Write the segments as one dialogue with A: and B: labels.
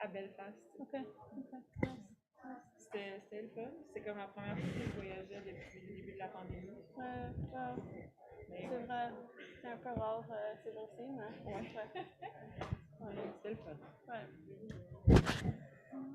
A: à Belfast.
B: Ok, ok, nice.
A: C'était le fun. C'est comme la première fois que je voyageais depuis le début de la pandémie.
B: Wow.
A: Mais
B: C'est
A: ouais,
B: vrai, c'est un peu rare ces jours-ci, mais
A: ouais.
B: ouais.
A: C'était le fun.
B: Right.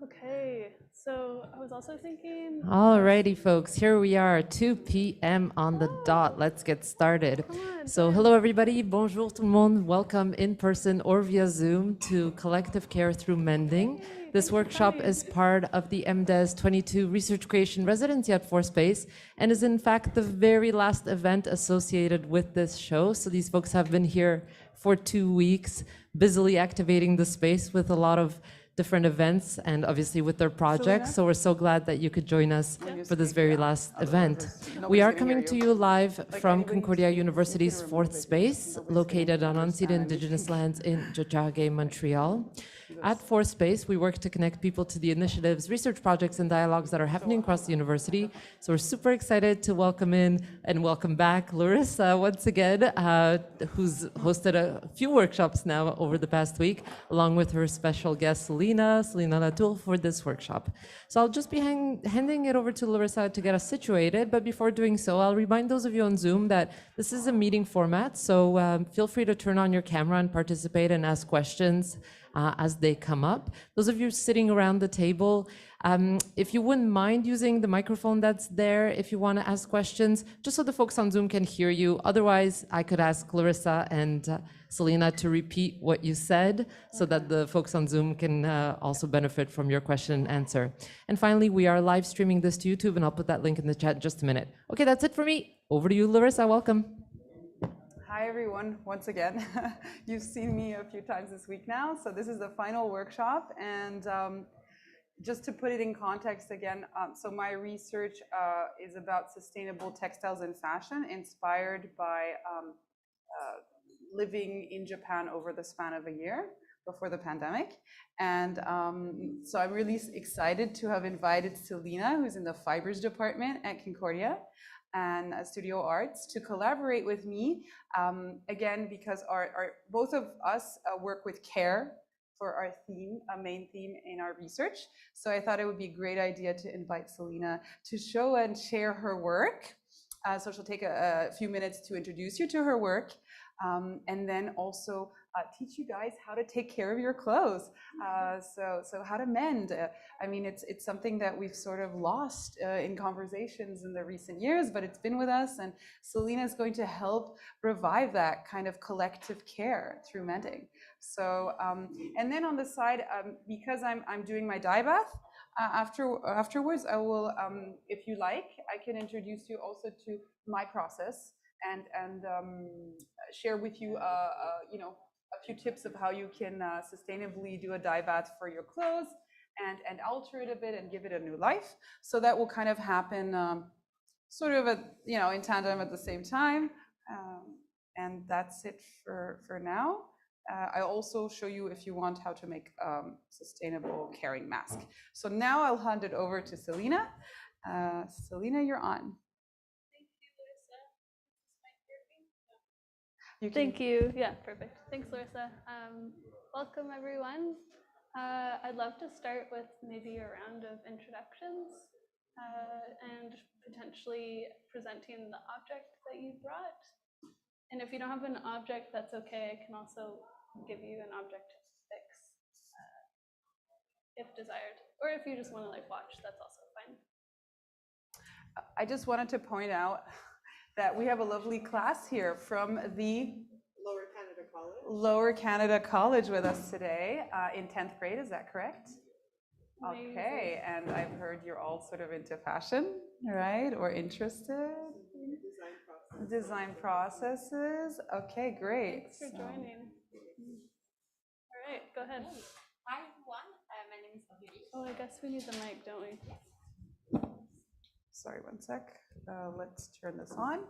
B: Okay, so I was also thinking.
C: Alrighty, folks, here we are, 2 p.m. on the dot. Let's get started.
B: Come on,
C: So, hello, everybody. Bonjour, tout le monde. Welcome in person or via Zoom to Collective Care Through Mending.
B: Yay,
C: This
B: thanks for
C: workshop
B: coming.
C: is part of the MDES 22 Research Creation Residency at Space and is, in fact, the very last event associated with this show. So, these folks have been here for 2 weeks, busily activating the space with a lot of different events and obviously with their projects. So we're so glad that you could join us for this very last event. We are coming to you live from Concordia University's fourth space, located on unceded Indigenous lands in Tiohtià:ke, Montreal. At Fourth Space, we work to connect people to the initiatives, research projects, and dialogues that are happening across the university. So we're super excited to welcome in and welcome back Larissa once again, who's hosted a few workshops now over the past week, along with her special guest, Selena Latour, for this workshop. So I'll just be handing it over to Larissa to get us situated. But before doing so, I'll remind those of you on Zoom that this is a meeting format. So feel free to turn on your camera and participate and ask questions as they come up. Those of you sitting around the table, if you wouldn't mind using the microphone that's there, if you want to ask questions, just so the folks on Zoom can hear you. Otherwise, I could ask Larissa and Selena to repeat what you said so that the folks on Zoom can also benefit from your question and answer. And finally, we are live streaming this to YouTube, and I'll put that link in the chat in just a minute. Okay, that's it for me. Over to you, Larissa. Welcome.
D: Hi, everyone, once again. You've seen me a few times this week now, so this is the final workshop. And just to put it in context again, so my research is about sustainable textiles and fashion, inspired by living in Japan over the span of a year before the pandemic. And so I'm really excited to have invited Selena, who's in the fibers department at Concordia, and Studio Arts to collaborate with me, again, because both of us work with care for our theme, a main theme in our research. So I thought it would be a great idea to invite Selena to show and share her work. So she'll take a few minutes to introduce you to her work, and then also teach you guys how to take care of your clothes. So how to mend. I mean, it's something that we've sort of lost in conversations in the recent years, but it's been with us, and Selena is going to help revive that kind of collective care through mending. So, and then on the side, because I'm doing my dye bath, afterwards, I will, if you like, I can introduce you also to my process and share with you, you know, a few tips of how you can sustainably do a dye bath for your clothes and alter it a bit and give it a new life. So that will kind of happen sort of you know, in tandem at the same time. And that's it for now. I'll also show you, if you want, how to make sustainable carrying mask. So now I'll hand it over to Selena. Selena, you're on.
B: Thank you. Yeah, perfect. Thanks, Larissa. Welcome, everyone. I'd love to start with maybe a round of introductions and potentially presenting the object that you brought. And if you don't have an object, that's okay. I can also give you an object to fix if desired. Or if you just want to like watch, that's also fine.
D: I just wanted to point out that we have a lovely class here from the Lower Canada College with us today in 10th grade, is that correct?
B: Amazing.
D: Okay, and I've heard you're all sort of into fashion, right? Or interested? Design processes. Okay, great.
B: Thanks for joining. All right, go ahead.
E: Hi everyone, my name is Aurélie.
B: Oh, I guess we need the mic, don't we?
D: Sorry, one sec. Let's turn this on.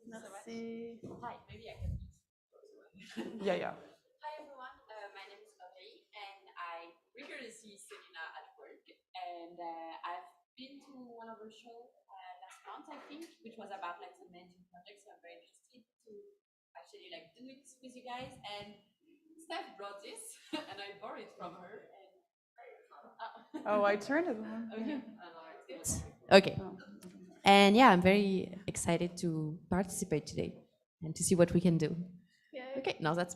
B: Merci.
E: Hi, maybe I can just.
D: Yeah.
E: Hi everyone, my name is Aurélie and I regularly see Selena at work. And I've been to one of her shows last month, I think, which was about like some mending projects. So I'm very interested to actually like do it with you guys. And Steph brought this and I borrowed it from her. And
D: Oh, I turned it on.
F: Okay.
D: Oh.
F: And yeah, I'm very excited to participate today and to see what we can do.
B: Yeah.
F: Okay, now that's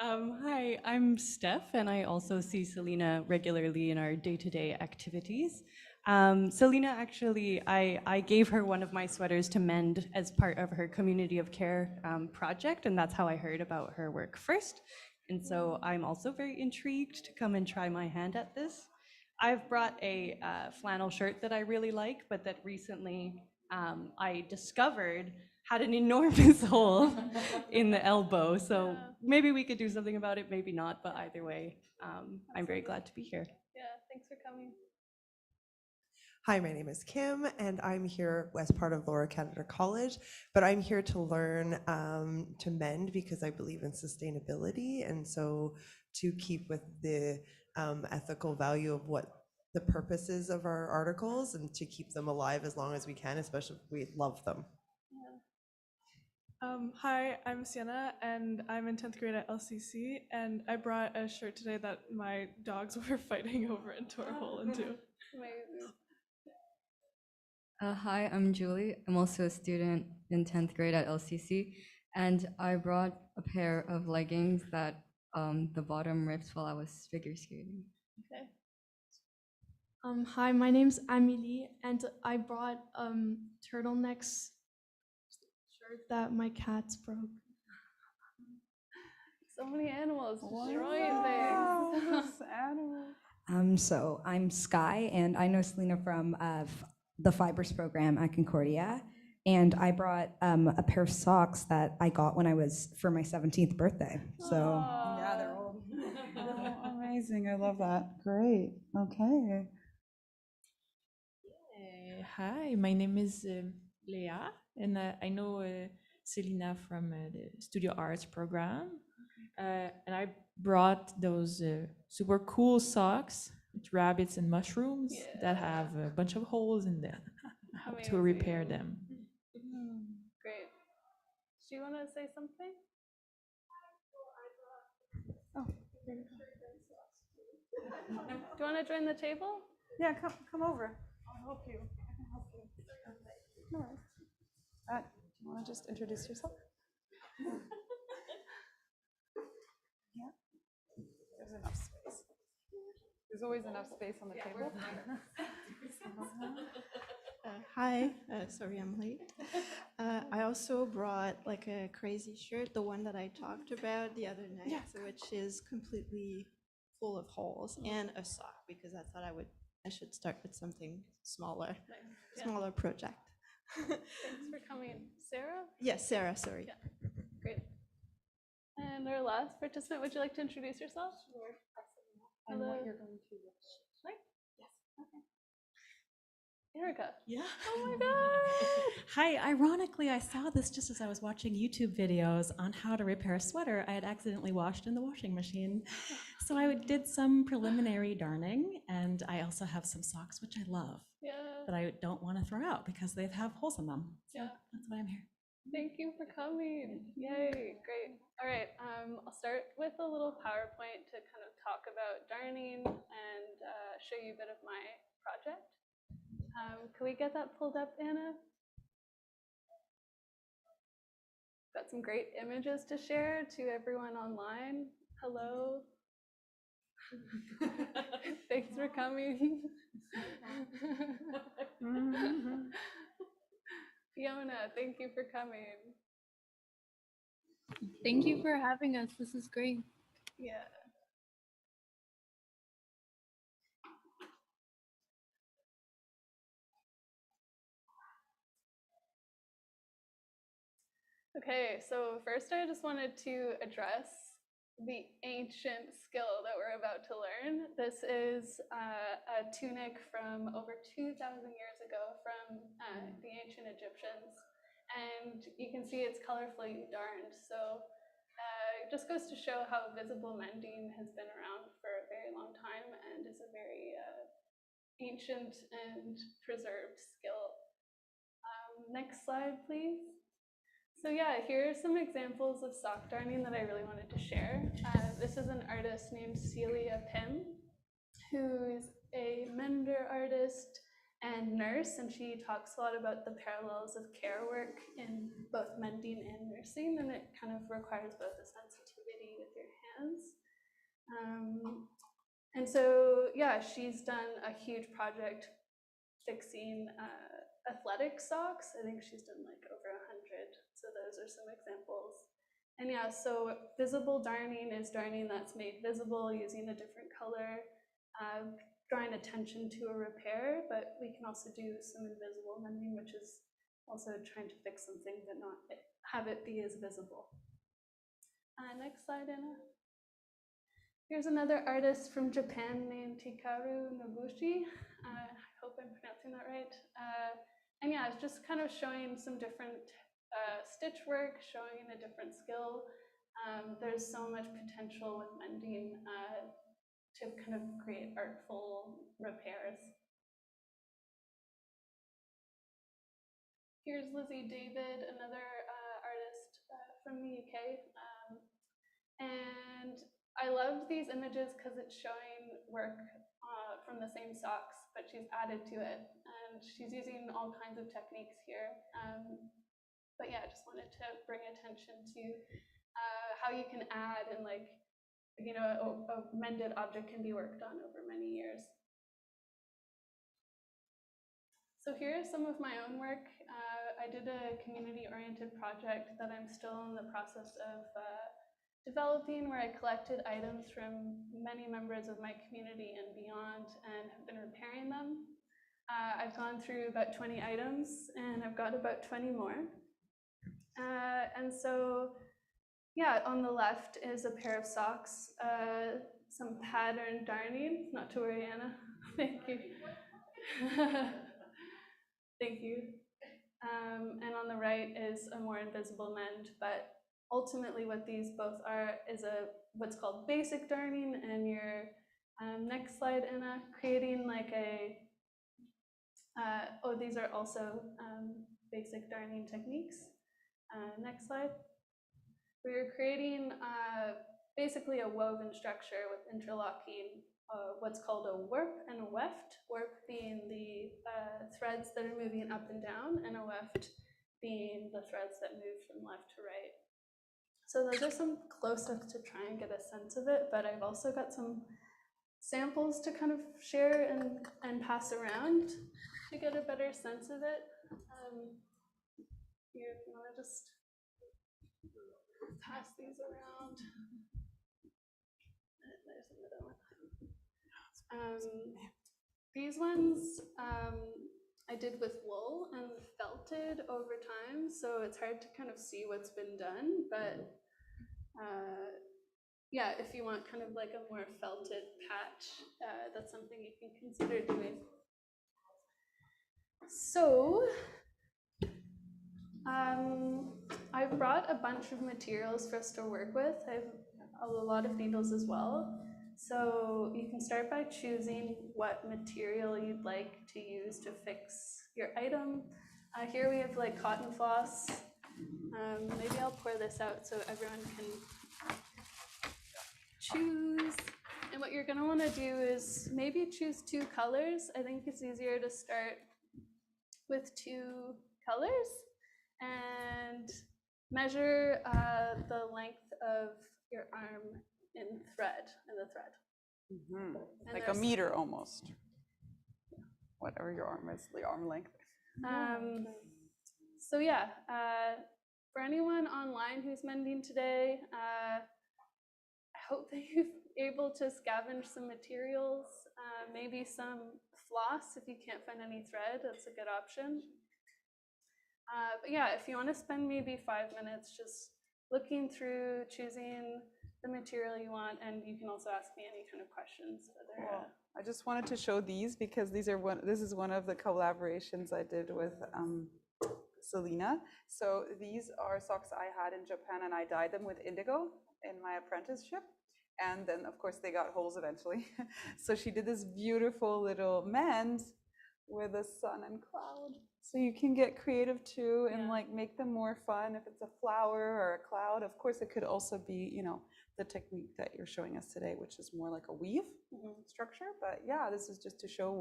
G: Hi, I'm Steph, and I also see Selena regularly in our day-to-day activities. Selena, actually, I gave her one of my sweaters to mend as part of her community of care project, and that's how I heard about her work first. And so I'm also very intrigued to come and try my hand at this. I've brought a flannel shirt that I really like, but that recently I discovered had an enormous hole in the elbow. So maybe we could do something about it, maybe not, but either way, I'm very glad to be here.
B: Yeah, thanks for coming.
H: Hi, my name is Kim, and I'm here as part of Laura Canada College, but I'm here to learn to mend because I believe in sustainability, and so to keep with the ethical value of what the purpose is of our articles and to keep them alive as long as we can, especially if we love them.
I: Hi, I'm Sienna, and I'm in 10th grade at LCC, and I brought a shirt today that my dogs were fighting over and tore a hole into.
B: Amazing.
J: Hi, I'm Julie. I'm also a student in 10th grade at LCC, and I brought a pair of leggings that the bottom ripped while I was figure skating.
B: Okay.
K: Hi, my name's Amelie, and I brought turtlenecks shirt that my cats broke.
B: So many animals destroying things.
L: So I'm Sky, and I know Selena from the Fibers program at Concordia, and I brought a pair of socks that I got when I was for my 17th birthday. So
D: Yeah, they're old. Oh, amazing. I love that. Great. Okay.
A: Hi, my name is Leah, and I know Selena from the Studio Arts program. And I brought those super cool socks with rabbits and mushrooms that have a bunch of holes in them to repair them.
B: Great. Do you want to say something?
D: Oh,
B: Do you want to join the table?
D: yeah, come over. I'll help you. I can help you. No worries. Do you want to just introduce yourself? Yeah. There's enough space. There's always enough space on the table.
M: Hi, sorry I'm late. I also brought like a crazy shirt, the one that I talked about the other night, which is completely full of holes, and a sock because I thought I should start with something smaller, smaller project.
B: Thanks for coming. Sarah?
M: Yes, Sarah, sorry.
B: Yeah, great. And our last participant, would you like to introduce yourself?
M: And
B: Hello.
M: what you're going to
B: Right? Yes. Okay. Erica.
N: Yeah.
B: Oh my God.
N: Hi, ironically, I saw this just as I was watching YouTube videos on how to repair a sweater I had accidentally washed in the washing machine. So I did some preliminary darning, and I also have some socks, which I love, but I don't want to throw out because they have holes in them. So that's why I'm here.
B: Thank you for coming. Yay, great. All right, I'll start with a little PowerPoint to kind of talk about darning and show you a bit of my project. Can we get that pulled up, Anna? Got some great images to share to everyone online. Hello. Thanks for coming. Fiona, thank you for coming.
K: Thank you for having us. This is great.
B: Yeah. Okay, so first I just wanted to address the ancient skill that we're about to learn. This is a tunic from over 2,000 years ago from the ancient Egyptians. And you can see it's colorfully darned. So it just goes to show how visible mending has been around for a very long time and is a very ancient and preserved skill. Next slide, please. So yeah, here are some examples of sock darning that I really wanted to share. This is an artist artist named Celia Pym, who's a mender artist and nurse, and she talks a lot about the parallels of care work in both mending and nursing, and it kind of requires both a sensitivity with your hands. And so, yeah, she's done a huge project fixing athletic socks. I think she's done like over 100. So those are some examples. And yeah, so visible darning is darning that's made visible using a different color, drawing attention to a repair, but we can also do some invisible mending, which is also trying to fix something but not have it be as visible. Next slide, Anna. Here's another artist from Japan named Hikaru Nobushi. I hope I'm pronouncing that right. And yeah, it's just kind of showing some different stitch work, showing a different skill. There's so much potential with mending to kind of create artful repairs. Here's Lizzie David, another artist from the UK. And I love these images because it's showing work from the same socks, but she's added to it. And she's using all kinds of techniques here. But yeah, I just wanted to bring attention to how you can add and like, you know, a mended object can be worked on over many years. So here is some of my own work. I did a community-oriented project that I'm still in the process of developing, where I collected items from many members of my community and beyond and have been repairing them. I've gone through about 20 items and I've got about 20 more. And so, yeah, on the left is a pair of socks, some pattern darning, not to worry, Anna, thank you. Thank you. And on the right is a more invisible mend, but ultimately what these both are is what's called basic darning, and your next slide, Anna, creating like a, these are also basic darning techniques. Next slide. We're creating basically a woven structure with interlocking what's called a warp and a weft, warp being the threads that are moving up and down, and a weft being the threads that move from left to right. So those are some close-ups to try and get a sense of it, but I've also got some samples to kind of share and pass around to get a better sense of it. Here, if you want to just pass these around. There's another one. These ones I did with wool and felted over time, so it's hard to kind of see what's been done, but yeah, if you want kind of like a more felted patch, that's something you can consider doing. So I've brought a bunch of materials for us to work with. I have a lot of needles as well. So you can start by choosing what material you'd like to use to fix your item. Here we have like cotton floss. Maybe I'll pour this out so everyone can choose. And what you're gonna wanna do is maybe choose 2 colors. I think it's easier to start with 2 colors and measure the length of your arm in the thread.
D: Like a meter almost. Whatever your arm is, the arm length.
B: So yeah, for anyone online who's mending today, I hope that you're able to scavenge some materials, maybe some floss if you can't find any thread, that's a good option. But yeah, if you want to spend maybe 5 minutes just looking through, choosing the material you want, and you can also ask me any kind of questions.
D: I just wanted to show these because this is one of the collaborations I did with Selena. So these are socks I had in Japan, and I dyed them with indigo in my apprenticeship. And then, of course, they got holes eventually. So she did this beautiful little mend with a sun and cloud. So you can get creative too and like make them more fun. If it's a flower or a cloud, of course, it could also be, you know, the technique that you're showing us today, which is more like a weave structure. But yeah, this is just to show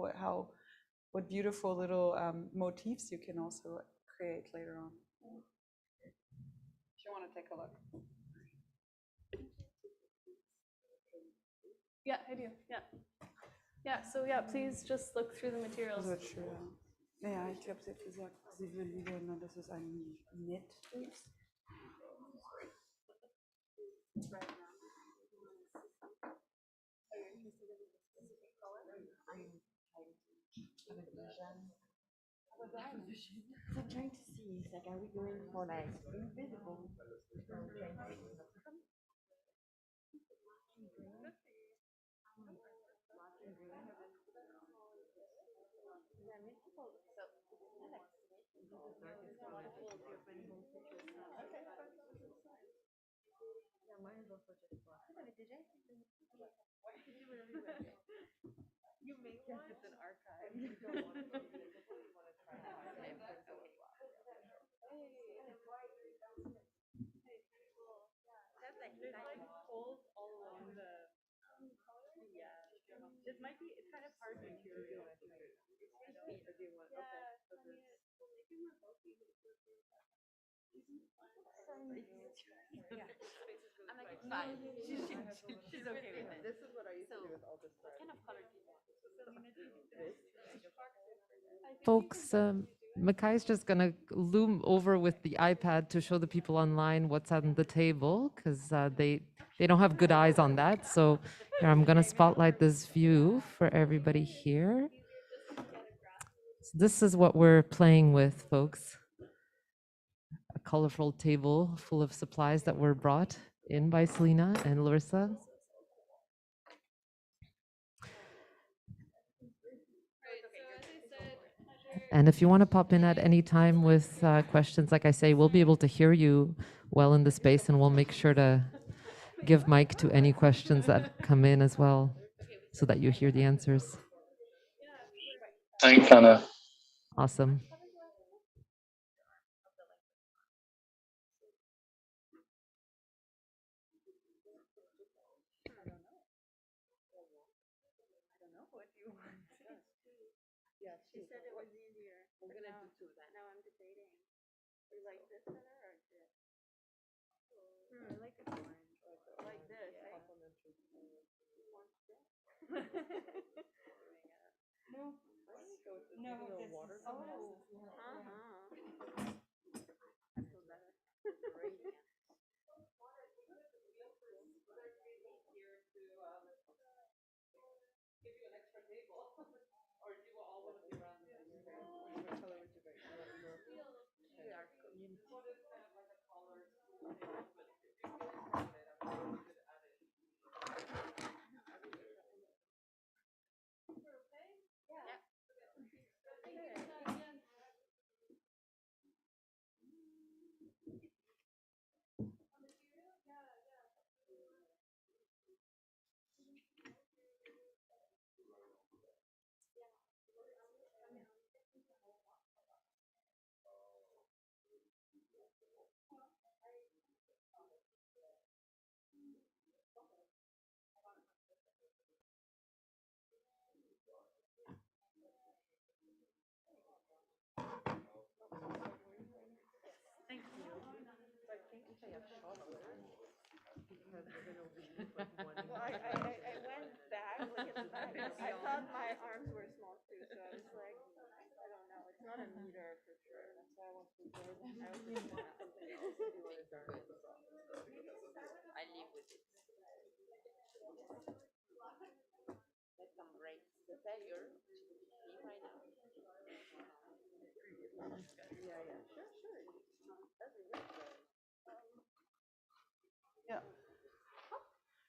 D: what beautiful little motifs you can also create later on. If you want to take a look.
B: Yeah, I do. Yeah. Yeah, so yeah, please just look through the materials.
D: Ja, ich glaube, sie hat gesagt, sie will lieber, dass es ein Knit ist.
E: So I'm trying to see, like, are we going for like invisible? You may want it's an archive. You don't want to go to you want to try to find it. There's like holes all along the this might be it's kind of hard material. Or do you want I'm like it's fine. She's okay with it. This is what I used to do with all this stuff. What kind of color do you want?
C: Folks, Makai's just going to loom over with the iPad to show the people online what's on the table, because they don't have good eyes on that. So here, I'm going to spotlight this view for everybody here. So this is what we're playing with, folks. A colorful table full of supplies that were brought in by Selena and Larissa. And if you want to pop in at any time with questions, like I say, we'll be able to hear you well in the space, and we'll make sure to give mic to any questions that come in as well, so that you hear the answers.
O: Thanks, Anna.
C: Awesome.
E: She said it was easier. We're gonna do two then. Now I'm debating. You like this better or this? I like this orange. Like this, right? No. No, this is water. I feel better. Thank you. So I think if I have shorter, because we're going to leave like one. Well, I went back, like in the back. I thought my arms were small too, so I was like, I don't know. It's not a meter for sure. That's why I want to do it. I also want something else to do on a darn it. I live with it. Let some break the failure to be right now. Yeah, sure.
D: Yeah.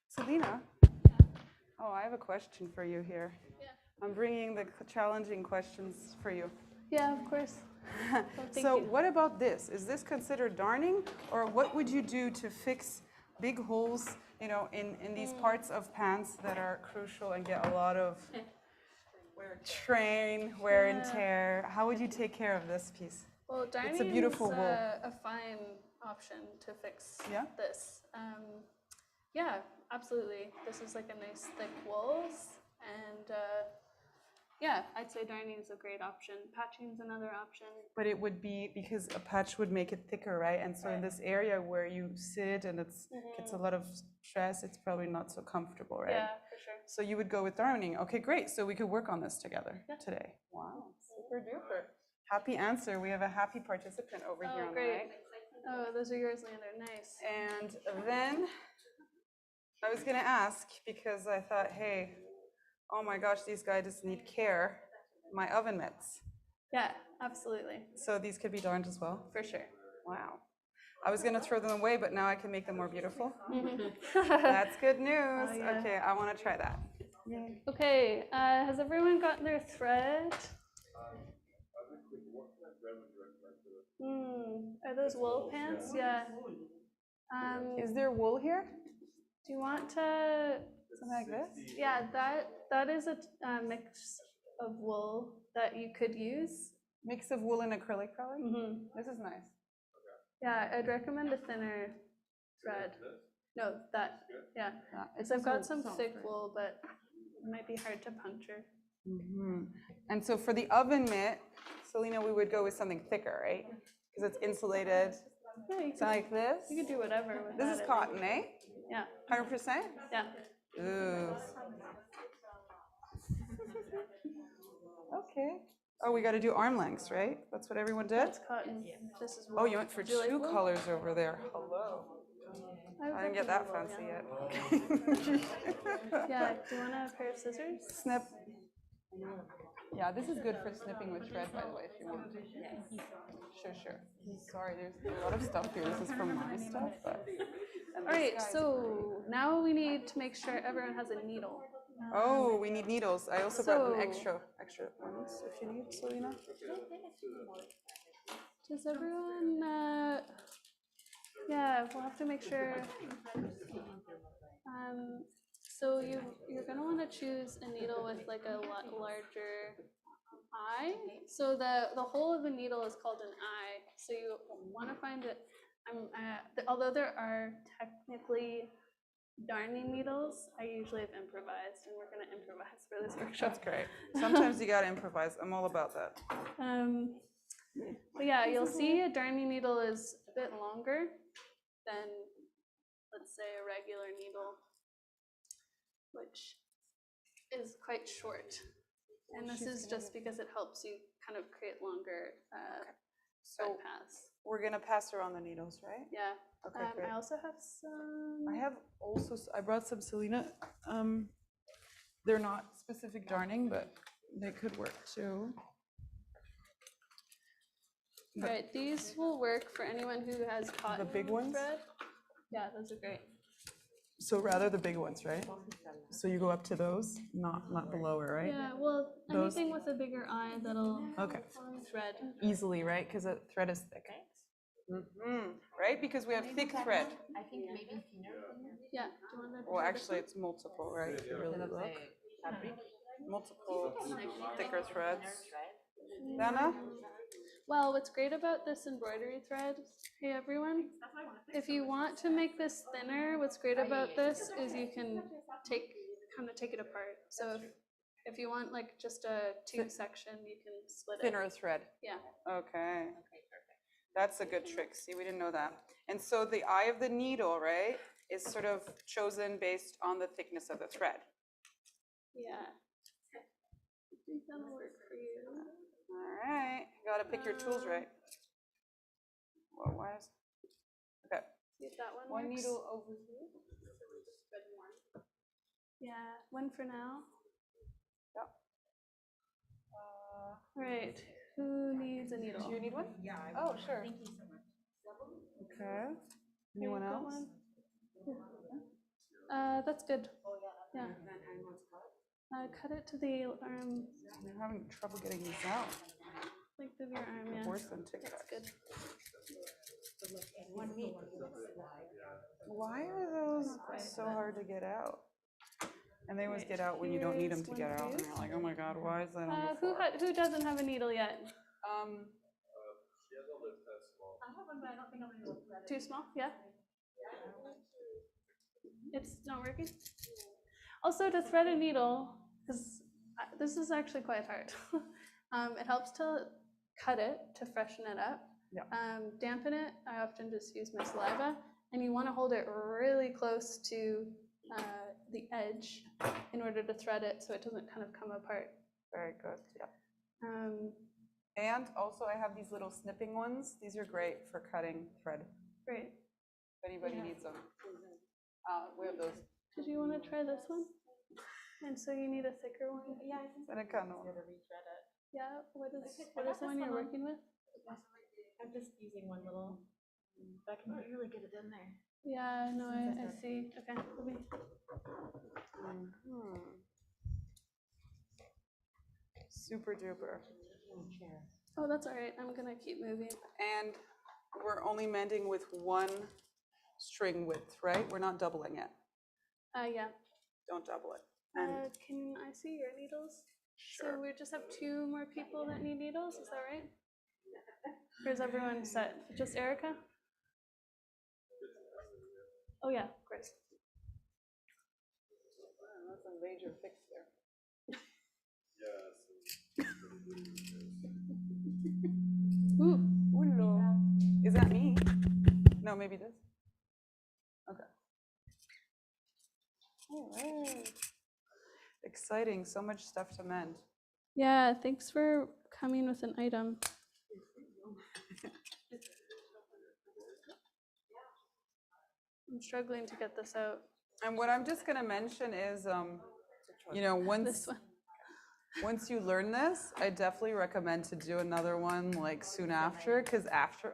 D: Selena? Oh, I have a question for you here.
B: Yeah.
D: I'm bringing the challenging questions for you.
B: Yeah, of course.
D: So what about this? Is this considered darning? Or what would you do to fix big holes, in these parts of pants that are crucial and get a lot of wear and tear? How would you take care of this piece?
B: Well, darning
D: it's a beautiful
B: is
D: wool.
B: a fine option to fix this. Yeah, absolutely. This is like a nice thick wools, and yeah, I'd say darning is a great option. Patching is another option.
D: But it would be, because a patch would make it thicker, right? And so in this area where you sit and it's a lot of stress, it's probably not so comfortable, right?
B: Yeah, for sure.
D: So you would go with darning. Okay, great. So we could work on this together today. Wow, super duper. Happy answer. We have a happy participant over here on the right.
B: Oh, those are yours, Leander. Nice.
D: And then I was gonna ask, because I thought, hey, oh my gosh, these guys need care. My oven mitts.
B: Yeah, absolutely.
D: So these could be darned as well?
B: For sure.
D: Wow. I was gonna throw them away, but now I can make them more beautiful. That's good news.
B: Oh, yeah.
D: Okay, I wanna try that.
B: Yay. Okay, has everyone gotten their thread? Are those wool pants? Yeah.
D: Is there wool here?
B: Do you want to?
D: Something like this?
B: Yeah, that is a mix of wool that you could use.
D: Mix of wool and acrylic color? This is nice.
B: Yeah, I'd recommend a thinner thread. No, that, yeah. So I've got some thick wool, but it might be hard to puncture.
D: And so for the oven mitt, Selena, we would go with something thicker, right? Because it's insulated.
B: Yeah, you
D: Something like this.
B: You could do whatever with
D: This
B: that,
D: is
B: I
D: cotton,
B: think.
D: eh?
B: Yeah.
D: 100%?
B: Yeah.
D: Ooh. Okay. Oh, we got to do arm lengths, right? That's what everyone did?
B: That's cotton. This is wool.
D: Oh, you went for
B: Do you like
D: two
B: wool?
D: colors over there. Hello. I didn't get that fancy yet.
B: Yeah, do you want a pair of scissors?
D: Snip. Yeah, this is good for snipping with thread, by the way, if you want. Sure. Sorry, there's a lot of stuff here. This is from my stuff, but.
B: All right, so now we need to make sure everyone has a needle.
D: Oh, we need needles. I also brought an
B: So-
D: extra ones if you need, Selena.
B: Does everyone, yeah, we'll have to make sure. So you're gonna wanna choose a needle with like a larger eye. So the whole of the needle is called an eye. So you wanna find it, although there are technically darning needles, I usually have improvised, and we're gonna improvise for this workshop.
D: That's great. Sometimes you gotta improvise. I'm all about that.
B: But yeah, you'll see a darning needle is a bit longer than, let's say, a regular needle, which is quite short. And this is just because it helps you kind of create longer thread paths.
D: We're gonna pass around the needles, right?
B: Yeah.
D: Okay, great.
B: I also have some.
D: I brought some Selena. They're not specific darning, but they could work too.
B: Right, these will work for anyone who has cotton
D: big ones?
B: thread. Yeah, those are great.
D: So rather the big ones, right? So you go up to those, not the lower, right?
B: Yeah, well,
D: Those-
B: anything with a bigger eye that'll thread.
D: Easily, right? Because the thread is thick. Right? Because we have thick thread.
E: I think maybe thinner.
B: Yeah. Do you want to
D: Well, actually, it's multiple, right? If you really look. Multiple thicker threads. Dana?
B: Well, what's great about this embroidery thread, hey everyone, if you want to make this thinner, what's great about this is you can kind of take it apart. So if you want like just a two section, you can split it.
D: Thinner thread.
B: Yeah.
D: Okay. That's a good trick. See, we didn't know that. And so the eye of the needle, right, is sort of chosen based on the thickness of the thread.
B: Yeah. I think that'll work for you.
D: All right. You gotta pick your tools right. Well, why is... Okay.
B: See if that one
D: One
B: works.
D: needle over here.
B: Yeah, one for now.
D: Yep.
B: All right. Who needs a needle?
D: Do you need one?
E: Yeah.
D: Oh, sure.
E: Thank you so much.
D: Okay. Anyone
B: You've got
D: else?
B: one? That's good. Yeah. Cut it to the arm
D: I'm having trouble getting these out.
B: length of your arm, yeah.
D: Worse than Tic
B: That's
D: Tacs.
B: good.
D: Why are those so hard to get out? And they always get out when you don't need them to get out, and you're like, oh my god, why is that on the floor?
B: Who doesn't have a needle yet?
E: I have one, but I don't think I'm gonna be able to thread it.
B: Too small? Yeah. It's not working? Also, to thread a needle, because this is actually quite hard. It helps to cut it to freshen it up.
D: Yeah.
B: Dampen it, I often just use my saliva, and you want to hold it really close to the edge in order to thread it so it doesn't kind of come apart.
D: Very good, yeah. And also I have these little snipping ones. These are great for cutting thread.
B: Great.
D: If anybody needs them. We have those.
B: Did you want to try this one? And so you need a thicker one?
A: Yeah, I think
D: And it kind of.
B: Yeah, what is the one you're working with?
A: I'm just using one little, but I can really get it in there.
B: Yeah, no, I see. Okay, let me.
D: Super duper.
B: Oh, that's all right. I'm gonna keep moving.
D: And we're only mending with one string width, right? We're not doubling it.
B: Yeah.
D: Don't double it. And
B: Can I see your needles?
D: Sure.
B: So we just have 2 more people that need needles, is that right? Or is everyone set? Just Erica? Oh yeah, great.
D: That's a major fix there.
B: Ooh.
D: Ooh, no. Is that me? No, maybe this. Okay. All right. Exciting, so much stuff to mend.
B: Yeah, thanks for coming with an item. I'm struggling to get this out.
D: And what I'm just going to mention is, you know, once you learn this, I definitely recommend to do another one like soon after, because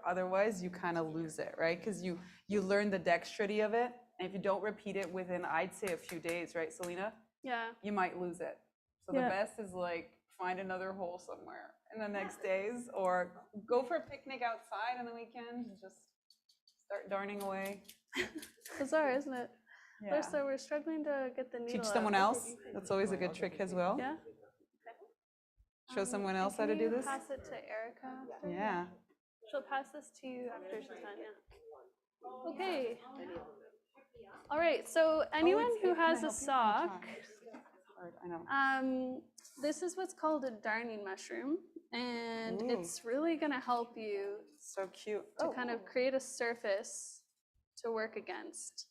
D: otherwise you kind of lose it, right? Because you learn the dexterity of it, and if you don't repeat it within, I'd say, a few days, right, Selena?
B: Yeah.
D: You might lose it. So the best is like find another hole somewhere in the next days, or go for a picnic outside on the weekend and just start darning away.
B: Bizarre, isn't it?
D: Yeah.
B: So we're struggling to get the needle
D: Teach someone
B: out.
D: else. That's always a good trick as well.
B: Yeah.
D: Show someone else how to do this.
B: Pass it to Erica.
D: Yeah.
B: She'll pass this to you after she's done. Yeah. Okay. All right. So anyone who has a sock, this is what's called a darning mushroom, and it's really going to help you.
D: So cute.
B: To kind of create a surface to work against.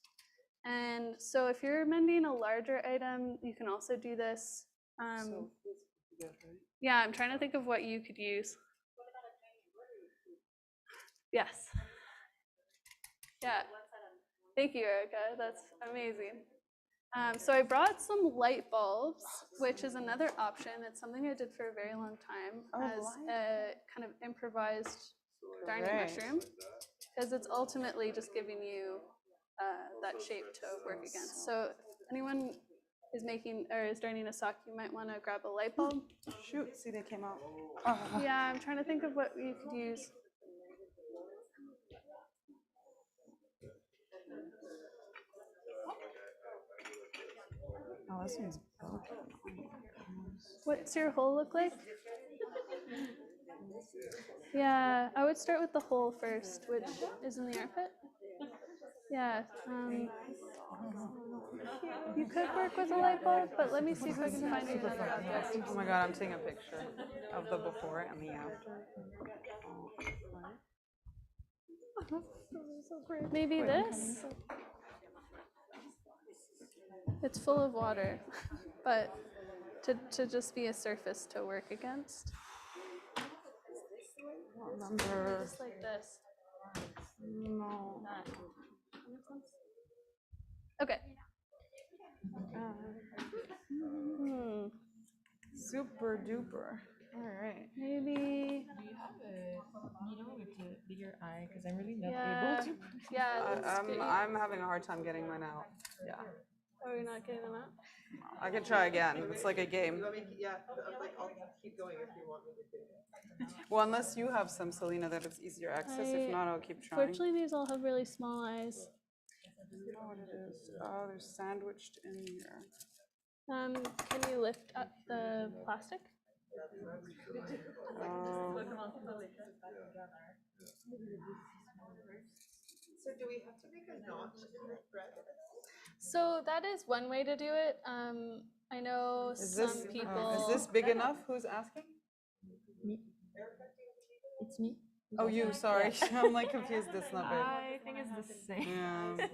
B: And so if you're mending a larger item, you can also do this. Yeah, I'm trying to think of what you could use. Yes. Yeah. Thank you, Erica. That's amazing. So I brought some light bulbs, which is another option. It's something I did for a very long time as a kind of improvised darning mushroom, because it's ultimately just giving you that shape to work against. So if anyone is making or is darning a sock, you might want to grab a light bulb.
D: Shoot, see, they came out.
B: Yeah, I'm trying to think of what you could use.
D: Oh, this one's broken.
B: What's your hole look like? Yeah, I would start with the hole first, which is in the armpit. Yeah. You could work with a light bulb, but let me see if I can find you another object.
D: Oh my god, I'm taking a picture of the before and the after.
B: Maybe this? It's full of water, but to just be a surface to work against. Just like this.
D: No.
B: Okay.
D: Super duper. All right.
B: Maybe.
A: Do you have a needle with a bigger eye? Because I'm really not able to.
B: Yeah.
D: I'm having a hard time getting mine out. Yeah.
B: Oh, you're not getting them out?
D: I can try again. It's like a game.
H: Yeah, I'll keep going if you want me to do it.
D: Well, unless you have some, Selena, that is easier access. If not, I'll keep trying.
B: Fortunately, these all have really small eyes.
D: I don't know what it is. Oh, they're sandwiched in here.
B: Can you lift up the plastic?
H: So do we have to make a notch in the thread?
B: So that is one way to do it. I know some people.
D: Is this big enough? Who's asking?
F: Me. It's me.
D: Oh, you, sorry. I'm like confused, this not big.
F: I think it's the same.
D: Yeah.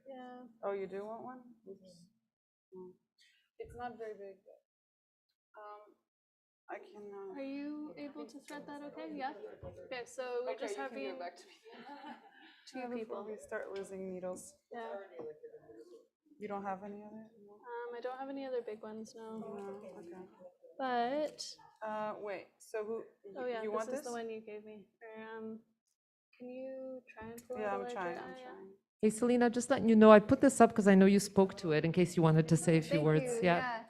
B: Yeah.
D: Oh, you do want one? Oops. It's not very big. I can.
B: Are you able to thread that okay? Yeah? Okay, so we
D: Okay,
B: just
D: you
B: have
D: can give it back to me.
B: two people.
D: We start losing needles.
B: Yeah.
D: You don't have any other?
B: I don't have any other big ones, no.
D: No, okay.
B: But
D: wait. So who?
B: oh yeah,
D: you want
B: this is the one you gave me. Can you try and pull it?
D: Yeah,
B: a
D: I'm
B: larger-
D: trying.
B: yeah.
C: Hey, Selena, just letting you know, I put this up because I know you spoke to it in case you wanted to say a few
B: Thank
C: words.
B: you,
C: Yeah.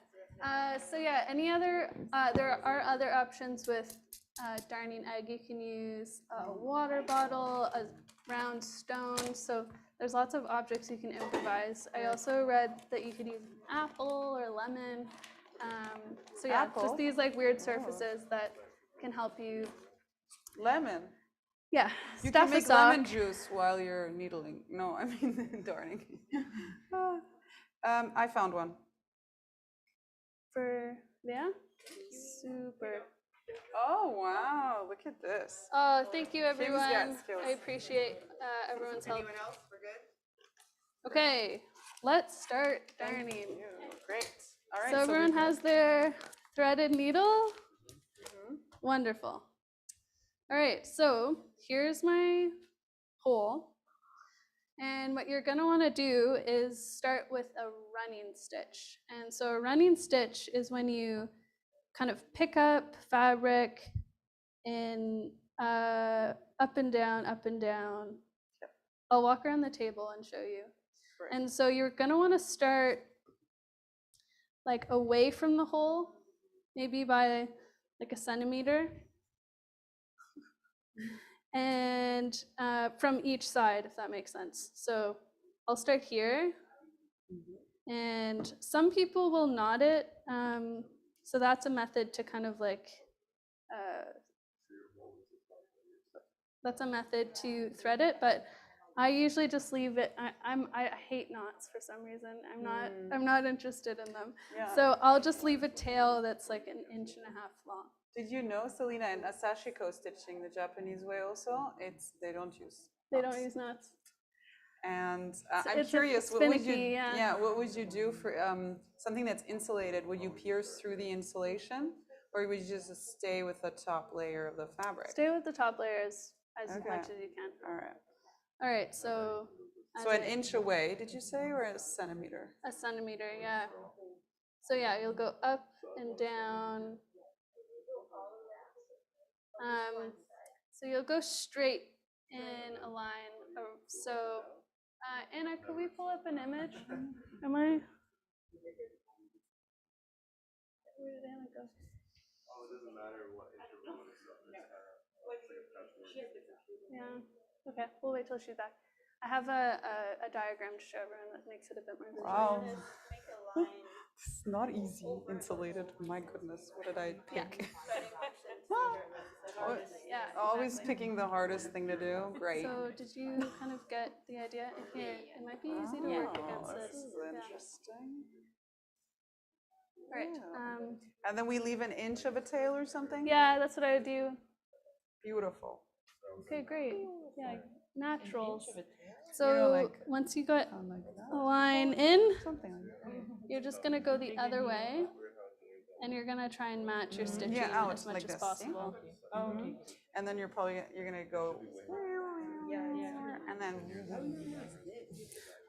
B: So yeah, any other, there are other options with darning egg. You can use a water bottle, a round stone. So there's lots of objects you can improvise. I also read that you could use an apple or lemon. So yeah,
D: Apple?
B: just these like weird surfaces that can help you.
D: Lemon.
B: Yeah,
D: You
B: stuff
D: can make
B: a sock.
D: lemon juice while you're needling. No, I mean darning. I found one.
B: Yeah, super.
D: Oh wow! Look at this.
B: Oh, thank you,
D: Kim's got
B: everyone.
D: skills.
B: I appreciate everyone's help.
D: Anyone else? We're good.
B: Okay, let's start darning.
D: Great. All right.
B: So everyone has their threaded needle.
D: Mm-hmm.
B: Wonderful. All right, so here's my hole. And what you're going to want to do is start with a running stitch. And so a running stitch is when you kind of pick up fabric in up and down, up and down.
D: Yep.
B: I'll walk around the table and show you.
D: Great.
B: And so you're going to want to start like away from the hole, maybe by like a centimeter. And from each side, if that makes sense. So I'll start here. And some people will knot it. So that's a method to kind of like, that's a method to thread it, but I usually just leave it. I hate knots for some reason. I'm not interested in them.
D: Yeah.
B: So I'll just leave a tail that's like 1.5 inches long.
D: Did you know, Selena, in asashiko stitching the Japanese way also, they don't use
B: They
D: knots.
B: don't use knots.
D: And
B: So
D: I'm
B: it's
D: curious, what would you?
B: finicky, yeah.
D: What would you do for something that's insulated? Would you pierce through the insulation, or would you just stay with the top layer of the fabric?
B: Stay with the top layers as
D: Okay.
B: much as you can.
D: All right.
B: All right, so.
D: So an inch away, did you say, or a centimeter?
B: A centimeter, yeah. So yeah, you'll go up and down. So you'll go straight in a line. So, Anna, could we pull up an image? Am I? Where did Anna go?
O: Oh, it doesn't matter what interval it is.
B: Yeah. Okay, we'll wait till she's back. I have a diagram to show everyone that makes it a bit more visual.
D: Wow. It's not easy, insulated. My goodness, what did I pick?
B: Yeah,
D: Always picking the hardest thing to do. Great.
B: So did you kind of get the idea? Here, it might be easy to work against
D: This
B: this.
D: is interesting.
B: All right.
D: And then we leave an inch of a tail or something?
B: Yeah, that's what I would do.
D: Beautiful.
B: Okay, great. Yeah, naturals. So once you got a line in, you're just gonna go the other way, and you're gonna try and match your stitching
D: out
B: as much
D: like
B: as
D: this,
B: possible.
D: Okay. And then you're gonna go. And then.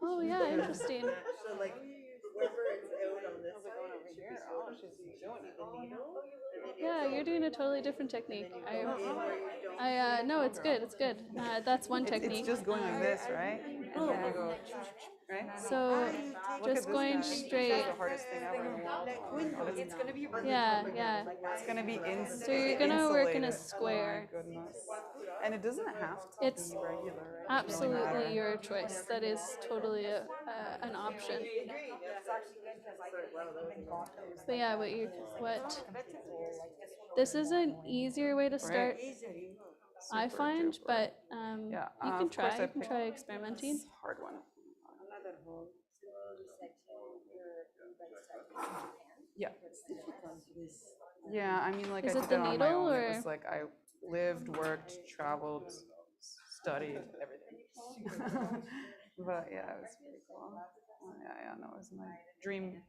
B: Oh yeah, interesting.
H: So like whoever is out on this side,
D: over here. Oh, she's doing it.
B: Yeah, you're doing a totally different technique. No, it's good. It's good. That's one technique.
D: It's just going like this, right? And then you go, right?
B: So just going straight.
D: This is the hardest thing ever in the world.
H: it's gonna be
B: Yeah, yeah.
D: It's gonna be
B: So you're gonna work in a
D: insulated.
B: square.
D: Oh my goodness. And it doesn't have to
B: It's
D: be regular, right?
B: absolutely your choice. That is totally an option. But yeah, what this is an easier way to start. I
D: super
B: find,
D: duper.
B: but
D: Yeah,
B: you
D: of
B: can
D: course
B: try.
D: I
B: You can
D: picked
B: try experimenting.
D: this hard one. Yeah. Yeah, I mean, like
B: Is
D: I
B: it
D: did
B: the
D: it on my
B: needle,
D: own.
B: or?
D: It was like I lived, worked, traveled, studied, everything. But yeah, it was pretty cool. Yeah, no, it was my dream.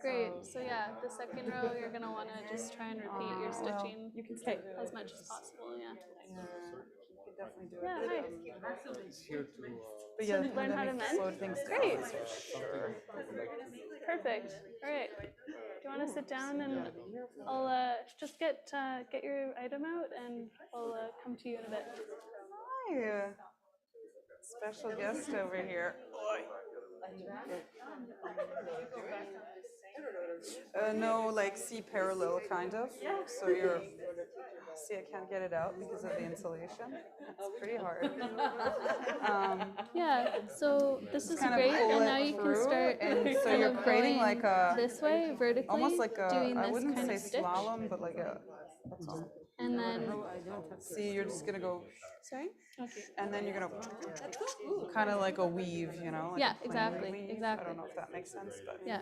B: Great. So yeah, the second row, you're gonna want to just try and repeat your
D: Well,
B: stitching
D: you can still do it.
B: as much as possible. Yeah.
D: Yeah, you can definitely do it.
B: Yeah. Hi.
O: It's here to
D: But yeah, the
B: Learn how to
D: pandemic
B: mend?
D: slowed things down.
B: Great.
D: For sure.
B: Perfect. All right. Do you want to sit down and I'll just get your item out and I'll come to you in a bit.
D: Hi. Special guest over here. No, like see parallel kind of. So you're, see, I can't get it out because of the insulation. It's pretty hard.
B: Yeah, so this is
D: kind of
B: great,
D: pull
B: and
D: it
B: now you can
D: through,
B: start
D: and so
B: kind
D: you're
B: of
D: creating
B: going
D: like a,
B: this way vertically,
D: almost like a,
B: doing
D: I
B: this
D: wouldn't
B: kind
D: say
B: of stitch,
D: slalom, but like a, that's all.
B: and then
D: See, you're just gonna go,
B: sorry, okay,
D: and then you're gonna kind of like a weave, you know? Like
B: yeah,
D: a plain
B: exactly,
D: weave.
B: exactly.
D: I don't know if that makes sense, but
B: Yeah,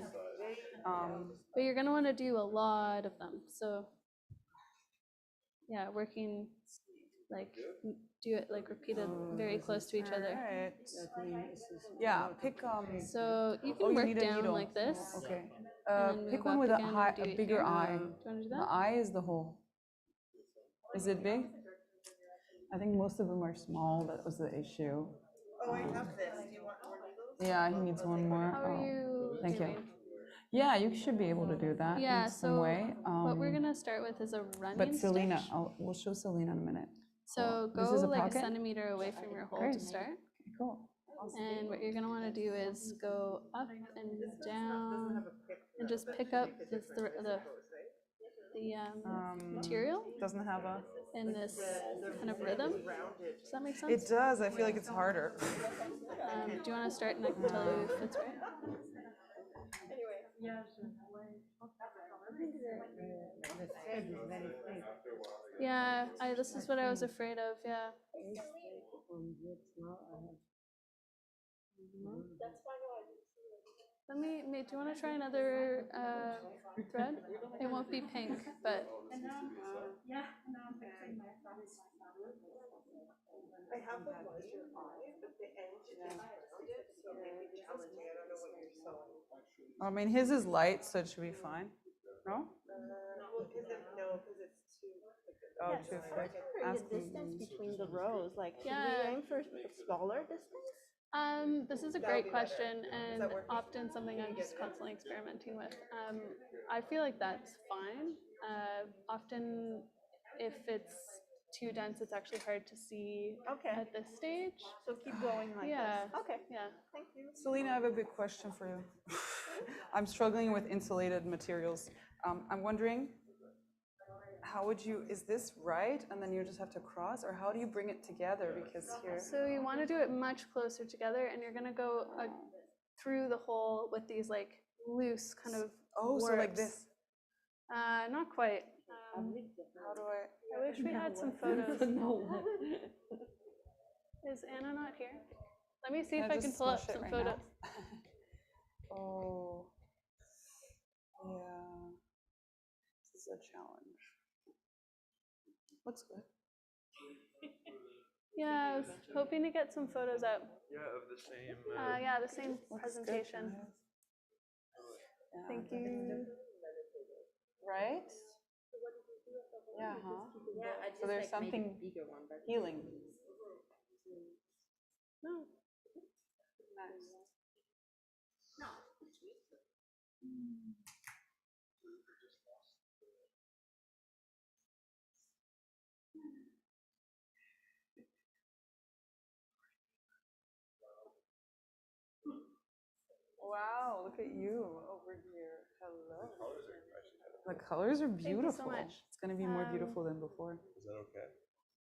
D: um,
B: but you're gonna want to do a lot of them. So yeah, working like do it like repeated very close to each other.
D: Alright. Yeah, pick
B: So you can
D: oh, you
B: work
D: need a
B: down
D: needle.
B: like this.
D: Okay.
B: And then
D: Pick
B: move
D: one
B: up
D: with a
B: again and
D: high,
B: do
D: a
B: it
D: bigger
B: here.
D: eye.
B: Do you want to do
D: The
B: that?
D: eye is the hole. Is it big? I think most of them are small. That was the issue.
H: Oh, I have this. Do you want more needles?
D: Yeah, he needs one more.
B: How are you
D: Thank
B: doing?
D: you. Yeah, you should be able to do that
B: Yeah,
D: in some
B: so
D: way.
B: what we're gonna start with is a running
D: But Selena,
B: stitch.
D: we'll show Selena in a minute.
B: So
D: This
B: go
D: is a
B: like
D: pocket?
B: a centimeter away from your hole
D: Great.
B: to start.
D: Okay, cool.
B: And what you're gonna want to do is go up and down and just pick up the material
D: Doesn't have a.
B: in this kind of rhythm. Does that make sense?
D: It does. I feel like it's harder.
B: Do you want to start and I can tell you if it's right? Yeah, this is what I was afraid of, yeah. Do you want to try another thread? It won't be pink, but.
H: I have the larger eye, but the edge is rounded, so it may be challenging. I don't know what you're sewing.
D: I mean, his is light, so it should be fine. No?
H: Well, because it's too.
D: Oh, too thick. Ask
M: The
D: him.
M: distance between the rows, like, should
B: Yeah.
M: we aim for a smaller distance?
B: This is a great question, and often something I'm just constantly experimenting with. I feel like that's fine. Often, if it's too dense, it's actually hard to see at this stage.
M: So keep going like
B: Yeah.
M: this. Okay.
B: Yeah.
M: Thank you.
D: Selena, I have a big question for you. I'm struggling with insulated materials. I'm wondering, how would you, is this right? And then you just have to cross, or how do you bring it together? Because here.
B: So you want to do it much closer together, and you're going to go through the hole with these like loose kind of
D: Oh, so like
B: warps.
D: this.
B: Not quite.
D: How do
B: I wish we had some photos. Is Anna not here? Let me see if I can pull up some photos.
D: Oh, yeah. This is a challenge. Looks good.
B: Yeah, I was hoping to get some photos up.
O: Yeah, of the same.
B: Yeah, the same
D: Looks
B: presentation.
D: Good. Yeah,
B: Thank you.
D: Right? Yeah, huh? So there's something healing.
B: No.
D: Nice. Wow, look at you over here. Hello. The colors are beautiful.
B: Thank you so much.
D: It's going to be more beautiful than before.
O: Is that okay?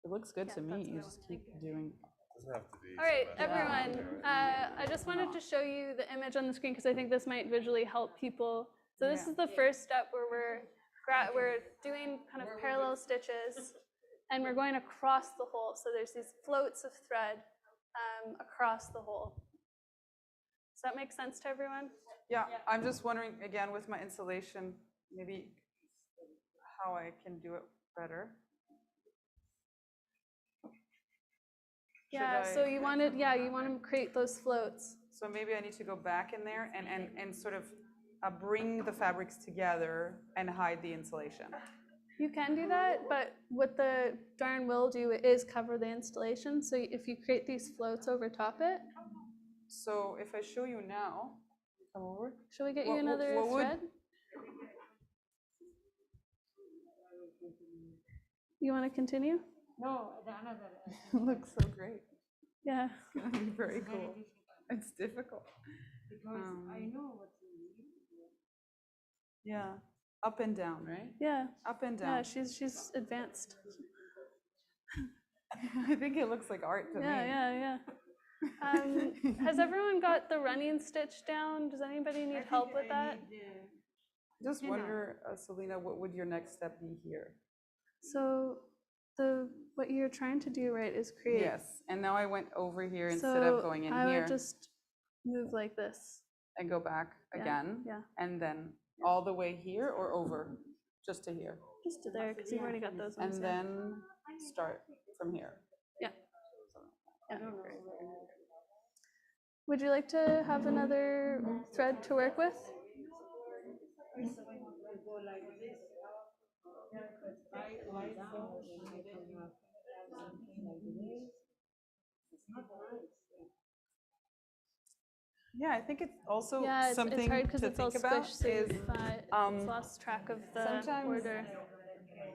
D: It looks good to me. You just keep doing.
O: Doesn't have to be.
B: All right, everyone. I just wanted to show you the image on the screen because I think this might visually help people. So this is the first step where we're we're doing kind of parallel stitches, and we're going across the hole. So there's these floats of thread across the hole. Does that make sense to everyone?
D: Yeah, I'm just wondering, again, with my installation, maybe how I can do it better.
B: Yeah, so you want to create those floats.
D: So maybe I need to go back in there and sort of bring the fabrics together and hide the insulation.
B: You can do that, but what the darn will do is cover the installation. So if you create these floats over top it.
D: So if I show you now, come over.
B: Shall we get you another thread? You want to continue?
D: No, another. Looks so great.
B: Yeah.
D: It's gonna be very cool. It's difficult.
P: Because I know what you need.
D: Yeah, up and down, right?
B: Yeah.
D: Up and down.
B: Yeah, she's advanced.
D: I think it looks like art to me.
B: Yeah. Has everyone got the running stitch down? Does anybody need help with that?
D: Just wonder, Selena, what would your next step be here?
B: So what you're trying to do, right, is create.
D: Yes, and now I went over here instead of going in
B: I
D: here.
B: would just move like this.
D: And go back again.
B: Yeah.
D: And then all the way here or over? Just to here?
B: Just to there, because you've already got those ones.
D: And then start from here.
B: Yeah. Would you like to have another thread to work with?
D: Yeah, I think it's also something
B: it's hard because
D: to
B: it's all
D: think about
B: squished, so
D: is
B: it's lost track of the order.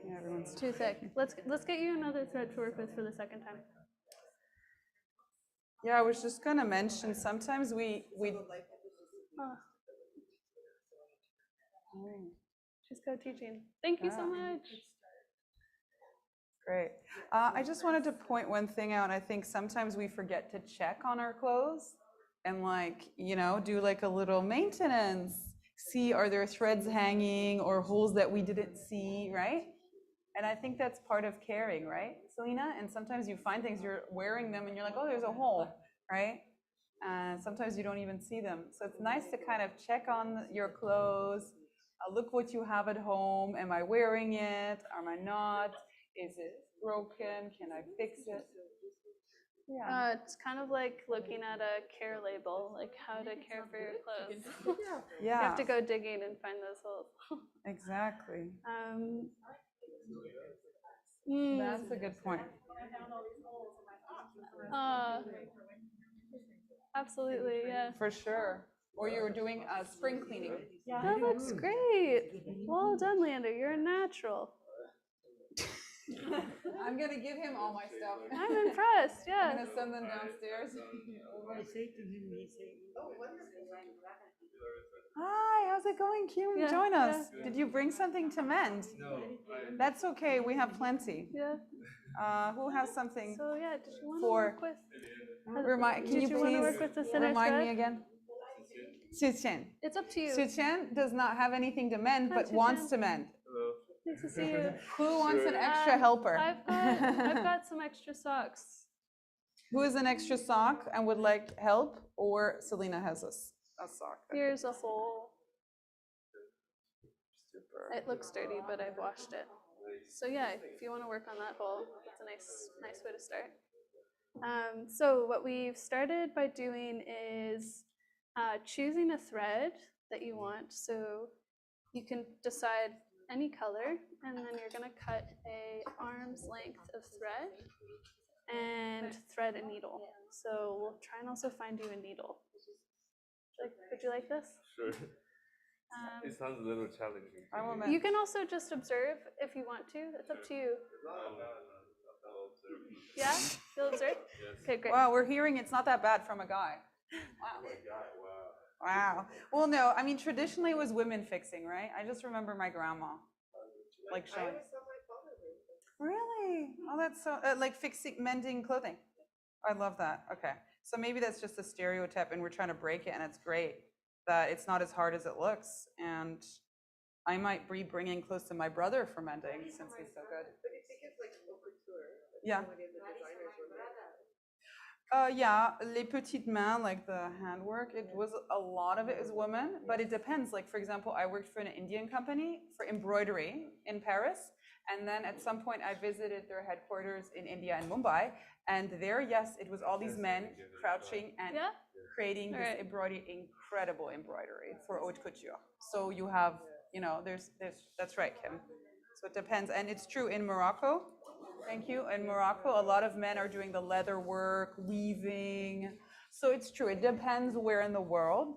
D: Yeah, everyone's
B: too thick. Let's get you another thread to work with for the second time.
D: Yeah, I was just gonna mention sometimes we
B: Just go teaching. Thank you so much.
D: Great. I just wanted to point one thing out. I think sometimes we forget to check on our clothes and do like a little maintenance. See, are there threads hanging or holes that we didn't see, right? And I think that's part of caring, right, Selena? And sometimes you find things, you're wearing them and you're like, oh, there's a hole, right? And sometimes you don't even see them. So it's nice to kind of check on your clothes. Look what you have at home. Am I wearing it? Am I not? Is it broken? Can I fix it? Yeah.
B: It's kind of like looking at a care label, like how to care for your clothes.
D: Yeah.
B: You have to go digging and find those holes.
D: Exactly. That's a good point.
B: Absolutely, yeah.
D: For sure. Or you were doing spring cleaning.
B: That looks great. Well done, Leander. You're a natural.
D: I'm going to give him all my stuff.
B: I'm impressed, yeah.
D: I'm going to send them downstairs.
P: I say to him, he say, oh, what is it?
D: Hi, how's it going, Kim? Join us. Did you bring something to mend?
O: No.
D: That's okay. We have plenty.
B: Yeah.
D: Who has something?
B: So yeah, did you want to work with?
D: Can you please remind me again? Soutien.
B: It's up to you.
D: Soutien does not have anything to mend, but wants to mend.
O: Hello.
B: Nice to see you.
D: Who wants an extra helper?
B: I've got some extra socks.
D: Who is an extra sock and would like help? Or Selena has a sock.
B: Here's a hole. It looks dirty, but I've washed it. So yeah, if you want to work on that hole, that's a nice way to start. So what we've started by doing is choosing a thread that you want. So you can decide any color, and then you're going to cut a arm's length of thread and thread a needle. So we'll try and also find you a needle. Would you like this?
O: Sure. It sounds a little challenging.
B: You can also just observe if you want to. It's up to you. Yeah? You'll observe?
O: Yes.
B: Okay, great.
D: Wow, we're hearing it's not that bad from a guy. Wow. Wow. Well, no, I mean, traditionally it was women fixing, right? I just remember my grandma, like showing. Really? Oh, that's so, like mending clothing. I love that. Okay. So maybe that's just a stereotype and we're trying to break it, and it's great that it's not as hard as it looks. And I might be bringing close to my brother for mending since he's so good.
H: But I think it's like haute couture.
D: Yeah. Yeah, les petites mains, like the handwork, it was a lot of it is women, but it depends. Like, for example, I worked for an Indian company for embroidery in Paris. And then at some point I visited their headquarters in India and Mumbai. And there, yes, it was all these men crouching and creating this embroidery, incredible embroidery for haute couture. So you have, you know, there's, that's right, Kim. So it depends. And it's true in Morocco. Thank you. In Morocco, a lot of men are doing the leather work, weaving. So it's true. It depends where in the world.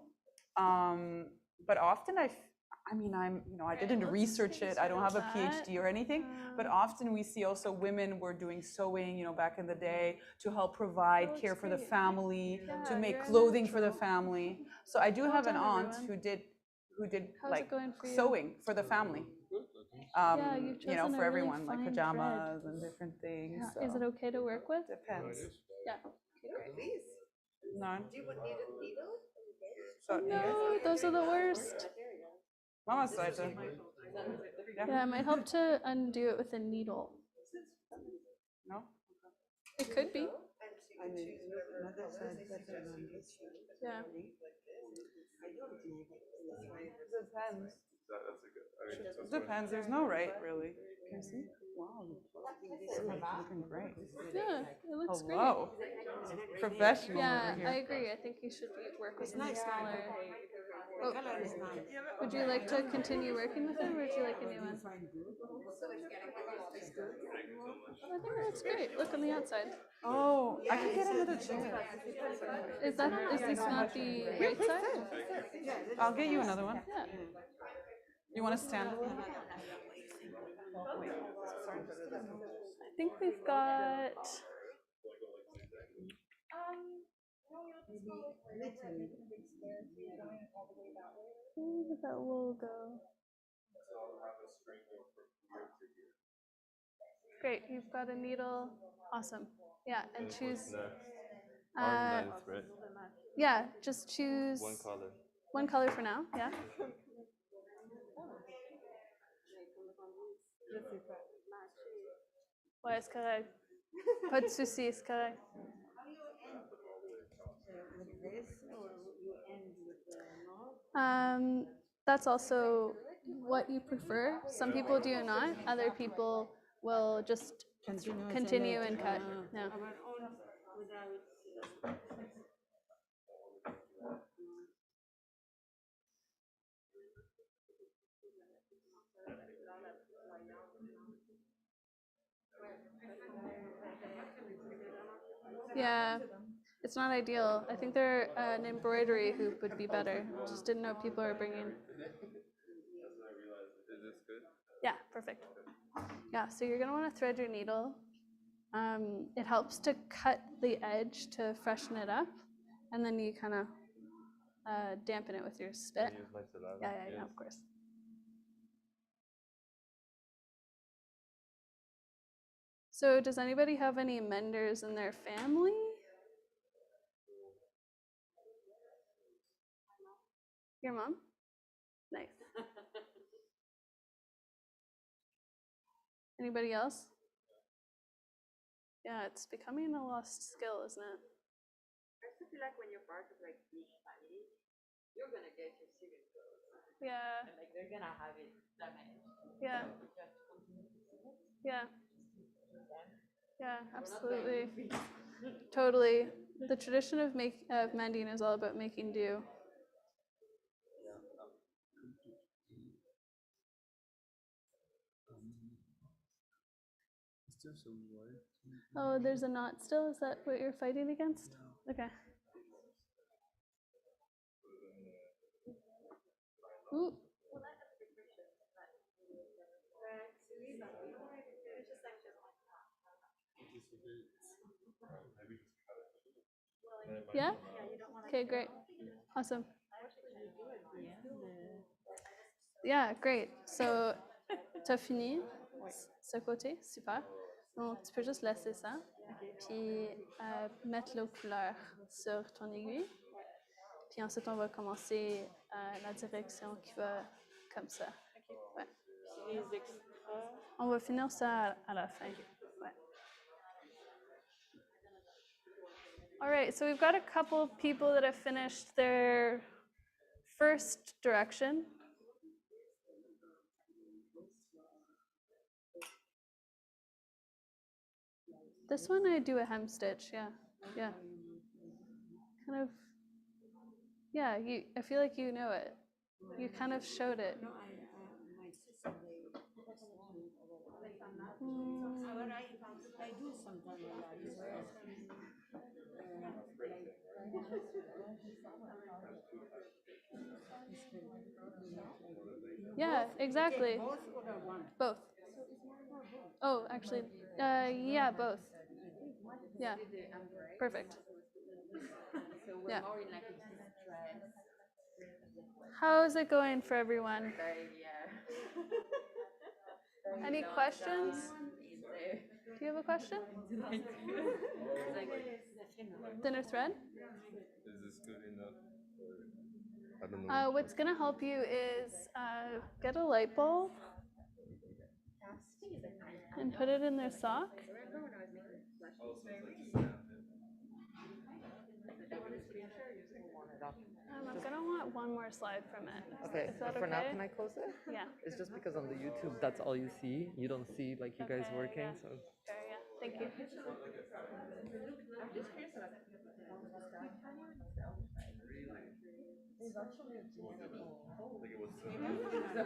D: But often I mean, I didn't research it. I don't have a PhD or anything. But often we see also women were doing sewing, you know, back in the day to help provide care for the family, to make clothing for the family. So I do have an aunt who did like sewing for the family. You know, for everyone, like pajamas and different things.
B: Yeah.
D: So.
B: Is it okay to work with?
D: Depends.
B: Yeah.
H: Please.
D: No.
H: Do you need a needle?
D: So,
B: No, those are the worst.
D: Mama's Seite.
B: Yeah, it might help to undo it with a needle.
D: No?
B: It could be. Yeah.
D: Depends. Depends. There's no right, really. Can you see? Wow. Looking great.
B: Yeah, it looks
D: Hello.
B: great.
D: Professional
B: Yeah,
D: over here.
B: I agree. I think you should work with something smaller.
P: The color is nice.
B: Would you like to continue working with it, or would you like a new one? I think it looks great. Look on the outside.
D: Oh, I can get another chair.
B: Is this not the right side?
D: I'll get you another one.
B: Yeah.
D: You want to stand a little bit?
B: I think we've got. Where did that wool go? Great, you've got a needle. Awesome. Yeah, and choose. Yeah, just choose
O: one color.
B: One color for now. Yeah. Ouais, c'est correct. Pas de souci, c'est correct. That's also what you prefer. Some people do not. Other people will just continue and cut. Yeah. Yeah, it's not ideal. I think there an embroidery hoop would be better. Just didn't know people are bringing.
O: Is this good?
B: Yeah, perfect. Yeah, so you're gonna want to thread your needle. It helps to cut the edge to freshen it up, and then you kind of dampen it with your spit.
O: Can I use my saliva?
B: Yeah, of course. So does anybody have any menders in their family? Your mom? Nice. Anybody else? Yeah, it's becoming a lost skill, isn't it?
P: I also feel like when you're part of like big family, you're gonna get your civil clothes.
B: Yeah.
P: And, like they're gonna have it damaged.
B: Yeah.
P: So you have to continue to sew it.
B: Yeah. Yeah, absolutely. Totally. The tradition of mending is all about making do. Oh, there's a knot still? Is that what you're fighting against? Okay. Ooh. Yeah? Okay, great. Awesome. Yeah, great. So, t'as fini ce côté? Super. Donc, tu peux juste laisser ça. Puis, mettre la couleur sur ton aiguille. Puis ensuite, on va commencer la direction qui va comme ça. On va finir ça à la fin. Ouais. All right, so we've got a couple of people that have finished their first direction. This one I do a hem stitch, yeah. Kind of, yeah, I feel like you know it. You kind of showed it.
P: I do sometimes
B: Yeah, exactly. Both. Oh, actually, yeah, both. Yeah, perfect. Yeah. How is it going for everyone? Any questions? Do you have a question? Thinner thread?
O: Is this good enough? I don't know.
B: What's going to help you is get a light bulb and put it in their sock. I'm going to want one more slide from it.
C: Okay,
B: Is that
C: for now,
B: okay?
C: can I close it?
B: Yeah.
C: It's just because on the YouTube, that's all you see. You don't see like you guys working,
B: yeah.
C: so.
B: Fair, yeah. Thank you.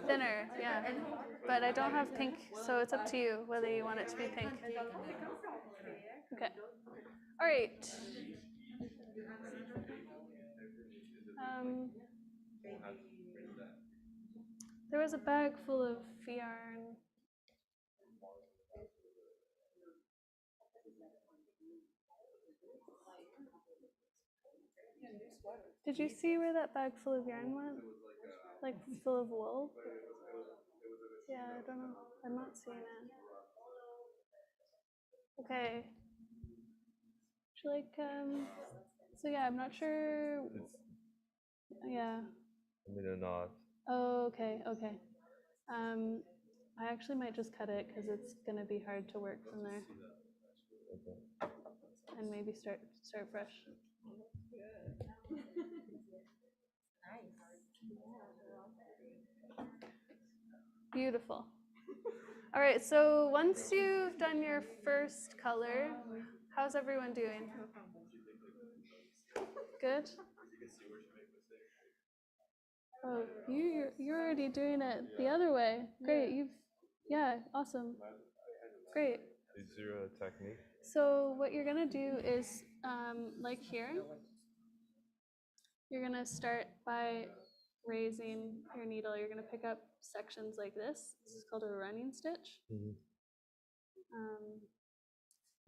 B: Thinner, yeah. But I don't have pink, so it's up to you whether you want it to be pink. Okay. All right. There was a bag full of yarn. Did you see where that bag full of yarn went? Like full of wool? Yeah, I don't know. I'm not seeing it. Okay. So yeah, I'm not sure. Yeah.
O: I mean, they're not.
B: Oh, okay. I actually might just cut it because it's gonna be hard to work from there. And maybe start fresh. Beautiful. All right, so once you've done your first color, how's everyone doing? Good? Oh, you're already doing it the other way. Great, yeah, awesome. Great.
O: Is there a technique?
B: So what you're gonna do is, like here, you're gonna start by raising your needle. You're gonna pick up sections like this. This is called a running stitch. And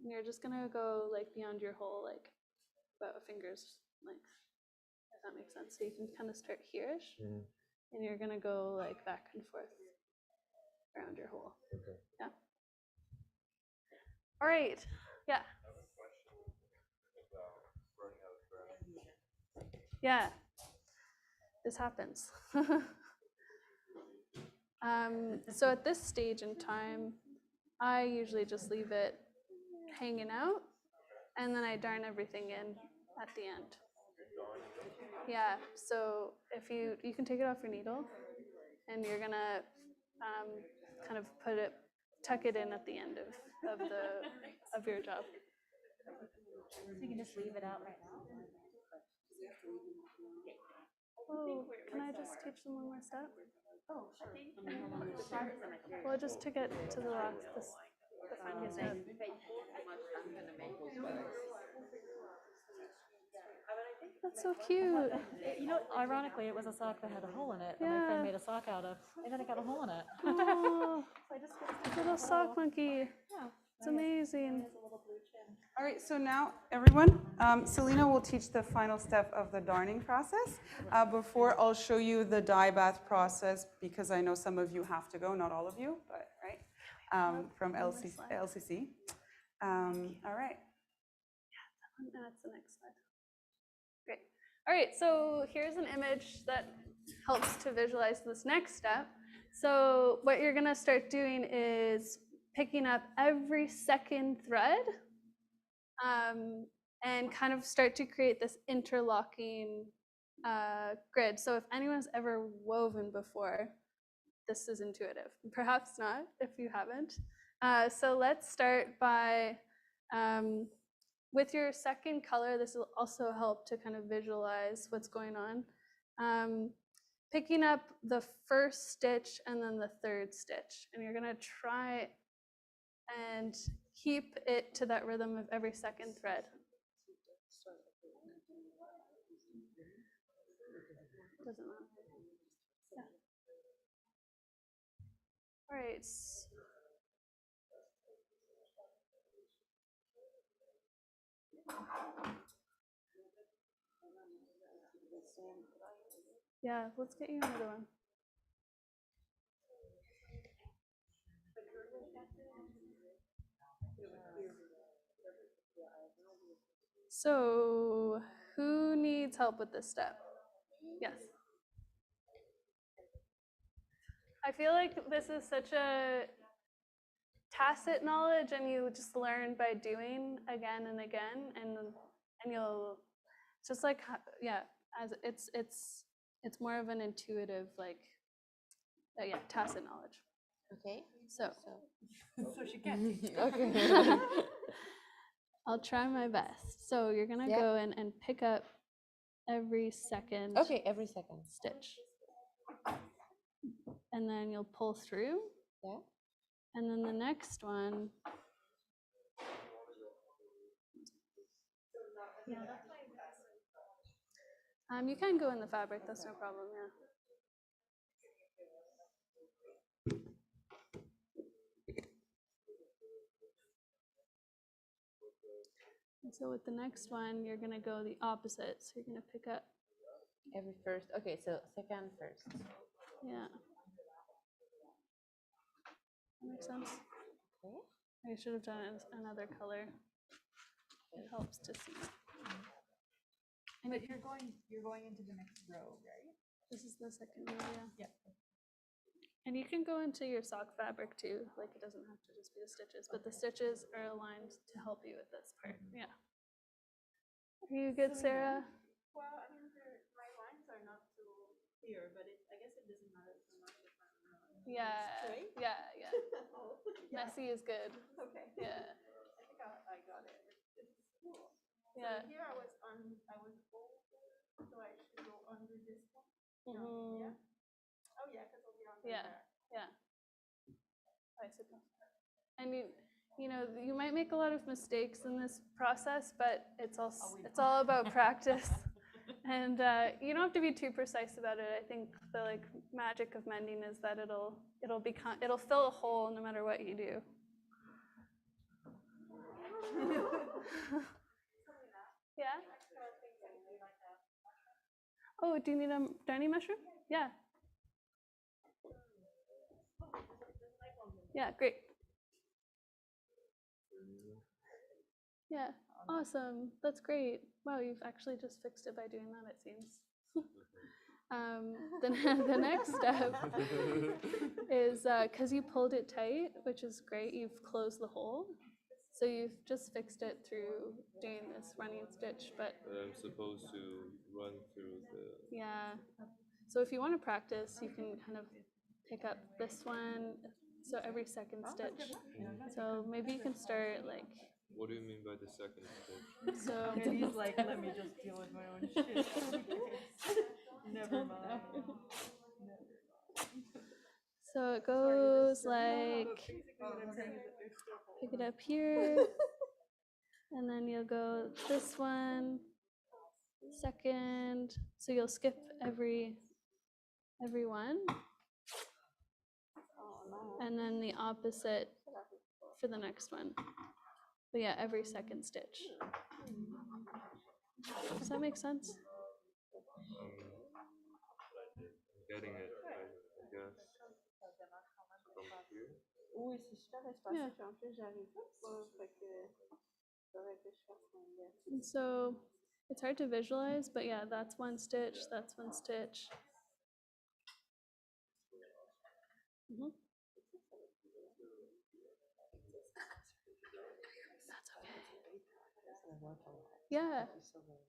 B: you're just gonna go like beyond your hole, like about a finger's length, if that makes sense. So you can kind of start here-ish, and you're gonna go like back and forth around your hole.
O: Okay.
B: Yeah. All right. Yeah. Yeah. This happens. So at this stage in time, I usually just leave it hanging out, and then I darn everything in at the end. Yeah, so if you can take it off your needle, and you're gonna kind of tuck it in at the end of your job.
Q: So you can just leave it out right now?
B: Oh, can I just teach them one more step?
Q: Oh, sure.
B: Well, just to get to the last, the final step. That's so cute.
Q: You know, ironically, it was a sock that had a hole in it that my
B: Yeah.
Q: friend made a sock out of, and then it got a hole in it.
B: Oh,
Q: So I just
B: little sock monkey.
Q: Yeah.
B: It's amazing.
D: All right, so now everyone, Selena will teach the final step of the darning process. Before I'll show you the dye bath process, because I know some of you have to go, not all of you, but right, from LCC. All right.
B: Yeah, that's the next slide. Great. All right, so here's an image that helps to visualize this next step. So what you're gonna start doing is picking up every second thread and kind of start to create this interlocking grid. So if anyone's ever woven before, this is intuitive. Perhaps not if you haven't. So let's start by, with your second color, this will also help to kind of visualize what's going on. Picking up the first stitch and then the third stitch. And you're gonna try and keep it to that rhythm of every second thread. Doesn't matter. Yeah. All right. Yeah, let's get you another one. So, who needs help with this step? Yes. I feel like this is such a tacit knowledge, and you just learn by doing again and again, and you'll just like, yeah, as it's more of an intuitive, like, yeah, tacit knowledge.
F: Okay.
B: So
F: she can't teach.
B: Okay. I'll try my best. So you're gonna go in and pick up every second.
F: Okay, every second
B: stitch, and then you'll pull through.
F: Yeah.
B: And then the next one. Yeah. You can go in the fabric. That's no problem. Yeah. And so with the next one, you're gonna go the opposite. So you're gonna pick up
F: every first. Okay, so second first.
B: Yeah. That makes sense.
F: Okay.
B: I should have done it in another color. It helps to see.
P: But you're going into the next row, right?
B: This is the second row, yeah.
P: Yeah.
B: And you can go into your sock fabric too. Like, it doesn't have to just be the stitches, but the stitches are aligned to help you with this part. Yeah. Are you good, Sarah?
P: Well, I mean, my lines are not so clear, but I guess it doesn't matter so much if I'm
B: Yeah.
P: straight.
B: Yeah. Yeah.
P: Yeah.
B: Messy is good.
P: Okay.
B: Yeah.
P: I think I got it. It's cool.
B: Yeah.
P: So here I was over, so I should go under this one.
B: Mm-hmm.
P: Yeah. Oh yeah, because I'll be on
B: Yeah.
P: there.
B: Yeah. I suppose. And you know, you might make a lot of mistakes in this process, but it's all about practice. And you don't have to be too precise about it. I think the like magic of mending is that it'll fill a hole no matter what you do. Yeah. Oh, do you need a dining mushroom? Yeah. Yeah, great. Yeah, awesome. That's great. Wow, you've actually just fixed it by doing that, it seems. The next step is, because you pulled it tight, which is great, you've closed the hole. So you've just fixed it through doing this running stitch, but
O: I'm supposed to run through the...
B: Yeah. So if you want to practice, you can kind of pick up this one, so every second stitch. So maybe you can start like...
O: What do you mean by the second stitch?
B: So
P: he's like, let me just deal with my own shit. Never mind.
B: So it goes like, pick it up here, and then you'll go this one, second, so you'll skip every one, and then the opposite for the next one. But yeah, every second stitch. Does that make sense?
O: Getting it, I guess. From here.
P: Oui, si je t'avais
B: Yeah.
P: passé, en plus j'arrive pas, fait que faudrait que je fasse mon best.
B: And so it's hard to visualize, but yeah, that's one stitch, that's one stitch. Mhm. Yeah,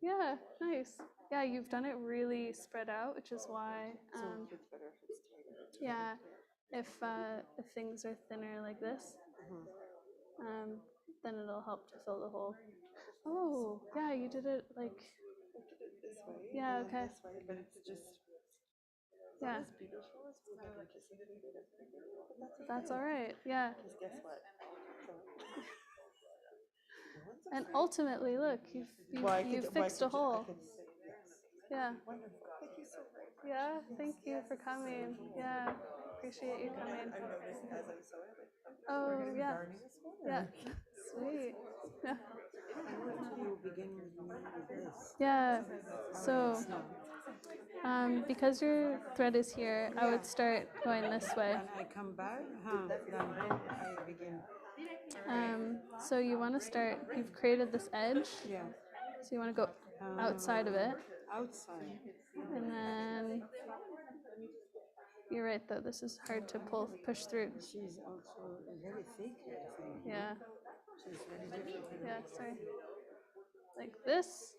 B: yeah, nice. Yeah, you've done it really spread out, which is why, yeah, if things are thinner like this, then it'll help to fill the hole. Oh, yeah, you did it like,
H: This way.
B: yeah,
H: and
B: okay.
H: This way, but it's just.
B: Yeah.
H: It's beautiful. It's not participated. But
B: That's
H: okay.
B: all right, yeah.
H: Because guess what?
B: And ultimately, look, you've fixed a hole. Yeah.
H: Wonderful. Thank you so much.
B: Yeah, thank you for coming. Yeah, appreciate you coming.
H: I've noticed as I'm so
B: Oh,
H: we're gonna be
B: yeah.
H: gardening this one.
B: Yeah, sweet. Yeah.
R: I want to begin with this.
B: Yeah, so because your thread is here, I would start going this way.
R: And I come back, then I begin.
B: So you want to start, you've created this edge.
R: Yeah.
B: So you want to go outside of it.
R: Outside.
B: And then, you're right though, this is hard to push through.
R: She's also very thick, I think.
B: Yeah.
R: She's very difficult.
B: Yeah, sorry. Like this.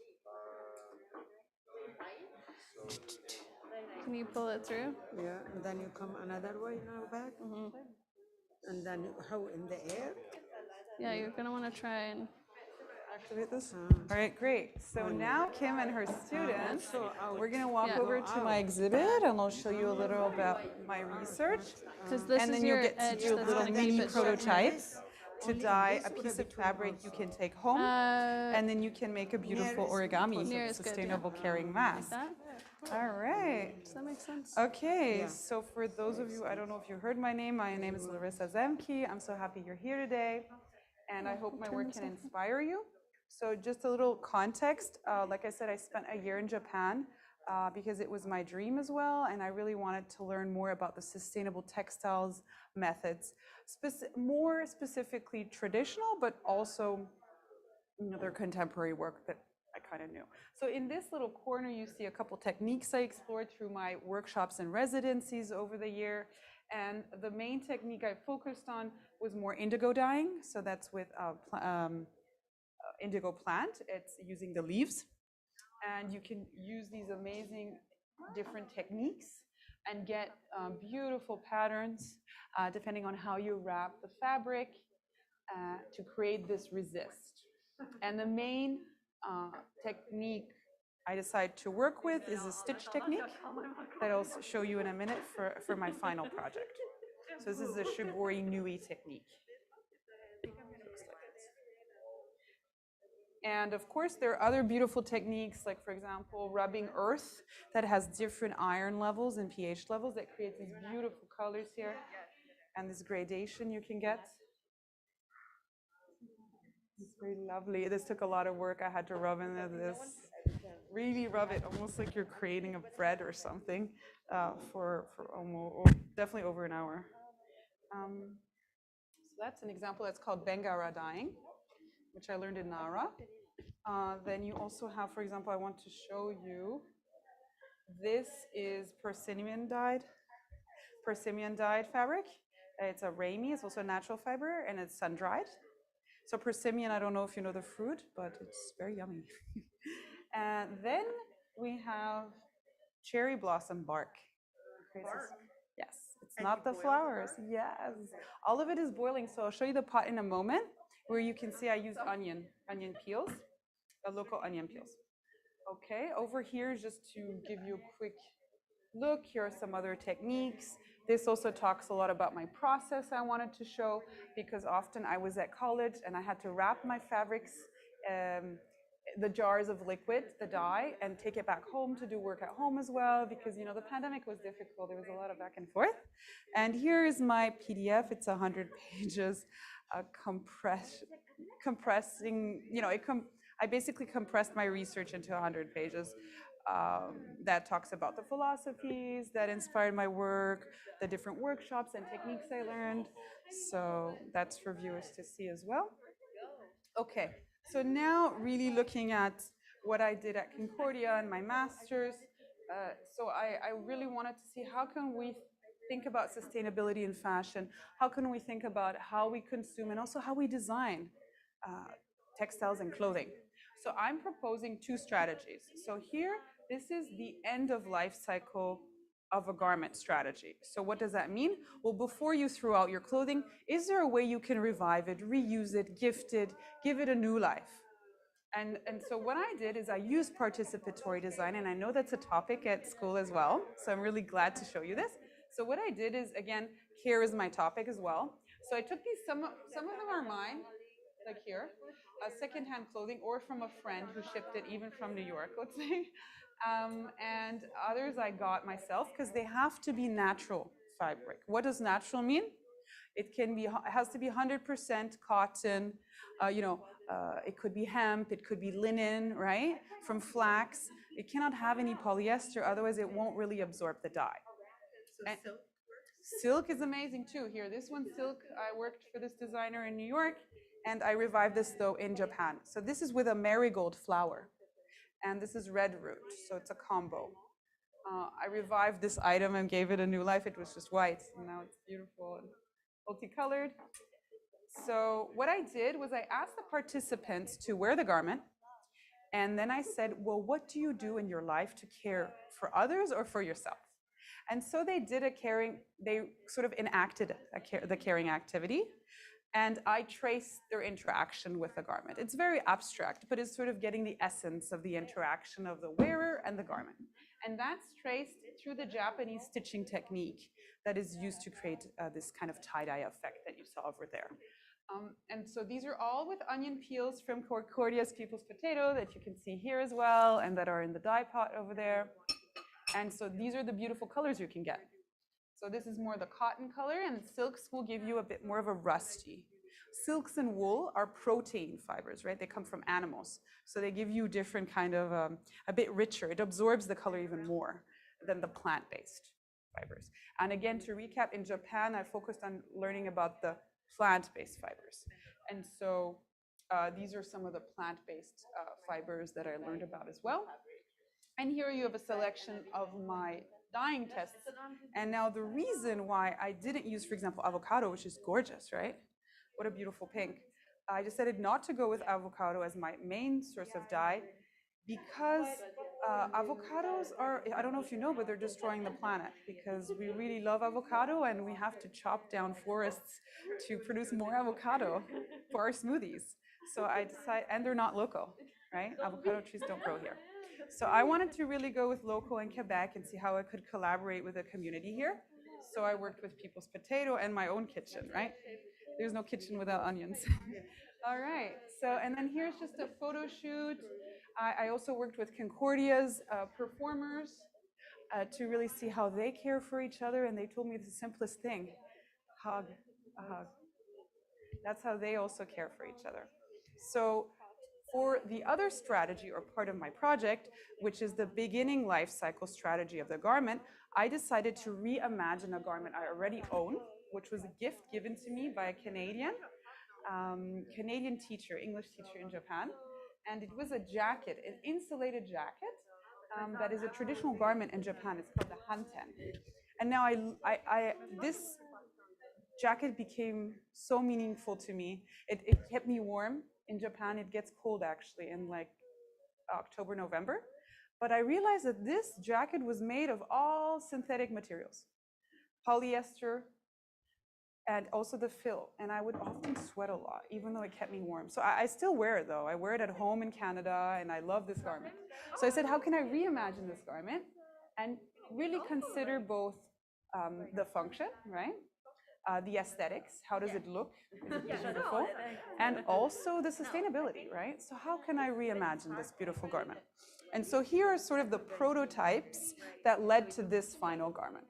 B: Can you pull it through?
R: Yeah, and then you come another way now back. And then how in the air?
B: Yeah, you're gonna want to try and
D: activate this. All right, great. So now Kim and her students, we're going to walk over to my exhibit and I'll show you a little about my research.
B: Because this
D: and
B: is
D: then
B: your
D: you'll get to
B: edge
D: do
B: that's
D: little
B: gonna
D: mini
B: keep it
D: prototypes to dye a piece of fabric you can take home, and then you can make a beautiful origami, sustainable carrying mask. All right.
B: Does that make sense?
D: Okay, so for those of you, I don't know if you heard my name is Larissa Zemke. I'm so happy you're here today, and I hope my work can inspire you. So just a little context, like I said, I spent a year in Japan because it was my dream as well, and I really wanted to learn more about the sustainable textiles methods, more specifically traditional, but also their contemporary work that I kind of knew. So in this little corner, you see a couple techniques I explored through my workshops and residencies over the year. And the main technique I focused on was more indigo dyeing. So that's with indigo plant. It's using the leaves. And you can use these amazing different techniques and get beautiful patterns depending on how you wrap the fabric to create this resist. And the main technique I decided to work with is a stitch technique that I'll show you in a minute for my final project. So this is the Shibori Nui technique. And of course, there are other beautiful techniques, like for example, rubbing earth that has different iron levels and pH levels that creates these beautiful colors here and this gradation you can get. It's very lovely. This took a lot of work. I had to rub into this, really rub it, almost like you're creating a bread or something for almost, definitely over an hour. So that's an example that's called Bengara dyeing, which I learned in Nara. Then you also have, for example, I want to show you, this is persimmon dyed fabric. It's a rami, it's also a natural fiber, and it's sun-dried. So persimmon, I don't know if you know the fruit, but it's very yummy. And then we have cherry blossom bark. Yes, it's not the flowers. Yes, all of it is boiling. So I'll show you the pot in a moment, where you can see I use onion peels, local onion peels. Okay, over here, just to give you a quick look, here are some other techniques. This also talks a lot about my process I wanted to show, because often I was at college and I had to wrap my fabrics, the jars of liquid, the dye, and take it back home to do work at home as well, because the pandemic was difficult. There was a lot of back and forth. And here is my PDF. It's 100 pages, compressing, I basically compressed my research into 100 pages. That talks about the philosophies that inspired my work, the different workshops and techniques I learned. So that's for viewers to see as well. Okay, so now really looking at what I did at Concordia and my master's. So I really wanted to see how can we think about sustainability in fashion? How can we think about how we consume and also how we design textiles and clothing? So I'm proposing two strategies. So here, this is the end of life cycle of a garment strategy. So what does that mean? Well, before you throw out your clothing, is there a way you can revive it, reuse it, gift it, give it a new life? And so what I did is I used participatory design, and I know that's a topic at school as well, so I'm really glad to show you this. So what I did is, again, care is my topic as well. So I took these, some of them are mine, like here, secondhand clothing, or from a friend who shipped it even from New York, let's say. And others I got myself because they have to be natural fabric. What does natural mean? It can be, it has to be 100% cotton, it could be hemp, it could be linen, right? From flax. It cannot have any polyester, otherwise it won't really absorb the dye. And silk is amazing too. Here, this one's silk. I worked for this designer in New York, and I revived this though in Japan. So this is with a marigold flower, and this is red root, so it's a combo. I revived this item and gave it a new life. It was just white, and now it's beautiful and multicolored. So what I did was I asked the participants to wear the garment, and then I said, well, what do you do in your life to care for others or for yourself? And so they did they sort of enacted the caring activity, and I traced their interaction with the garment. It's very abstract, but it's sort of getting the essence of the interaction of the wearer and the garment. And that's traced through the Japanese stitching technique that is used to create this kind of tie-dye effect that you saw over there. And so these are all with onion peels from Concordia's people's potato that you can see here as well, and that are in the dye pot over there. And so these are the beautiful colors you can get. So this is more the cotton color, and silks will give you a bit more of a rusty. Silks and wool are protein fibers, right? They come from animals. So they give you different kind of, a bit richer. It absorbs the color even more than the plant-based fibers. And again, to recap, in Japan, I focused on learning about the plant-based fibers. And so these are some of the plant-based fibers that I learned about as well. And here you have a selection of my dyeing tests. And now the reason why I didn't use, for example, avocado, which is gorgeous, right? What a beautiful pink. I decided not to go with avocado as my main source of dye because avocados are, I don't know if you know, but they're destroying the planet because we really love avocado and we have to chop down forests to produce more avocado for our smoothies. So I decided, and they're not local, right? Avocado trees don't grow here. So I wanted to really go with local in Quebec and see how I could collaborate with a community here. So I worked with People's Potato and my own kitchen, right? There's no kitchen without onions. All right, so, and then here's just a photo shoot. I also worked with Concordia's performers to really see how they care for each other, and they told me the simplest thing, hug, a hug. That's how they also care for each other. So for the other strategy or part of my project, which is the beginning life cycle strategy of the garment, I decided to reimagine a garment I already own, which was a gift given to me by a Canadian teacher, English teacher in Japan. And it was a jacket, an insulated jacket that is a traditional garment in Japan. It's called the hanten. And now this jacket became so meaningful to me. It kept me warm. In Japan, it gets cold actually in like October, November. But I realized that this jacket was made of all synthetic materials, polyester, and also the fill. And I would often sweat a lot, even though it kept me warm. So I still wear it though. I wear it at home in Canada, and I love this garment. So I said, how can I reimagine this garment and really consider both the function, right? The aesthetics, how does it look? Is it beautiful? And also the sustainability, right? So how can I reimagine this beautiful garment? And so here are sort of the prototypes that led to this final garment.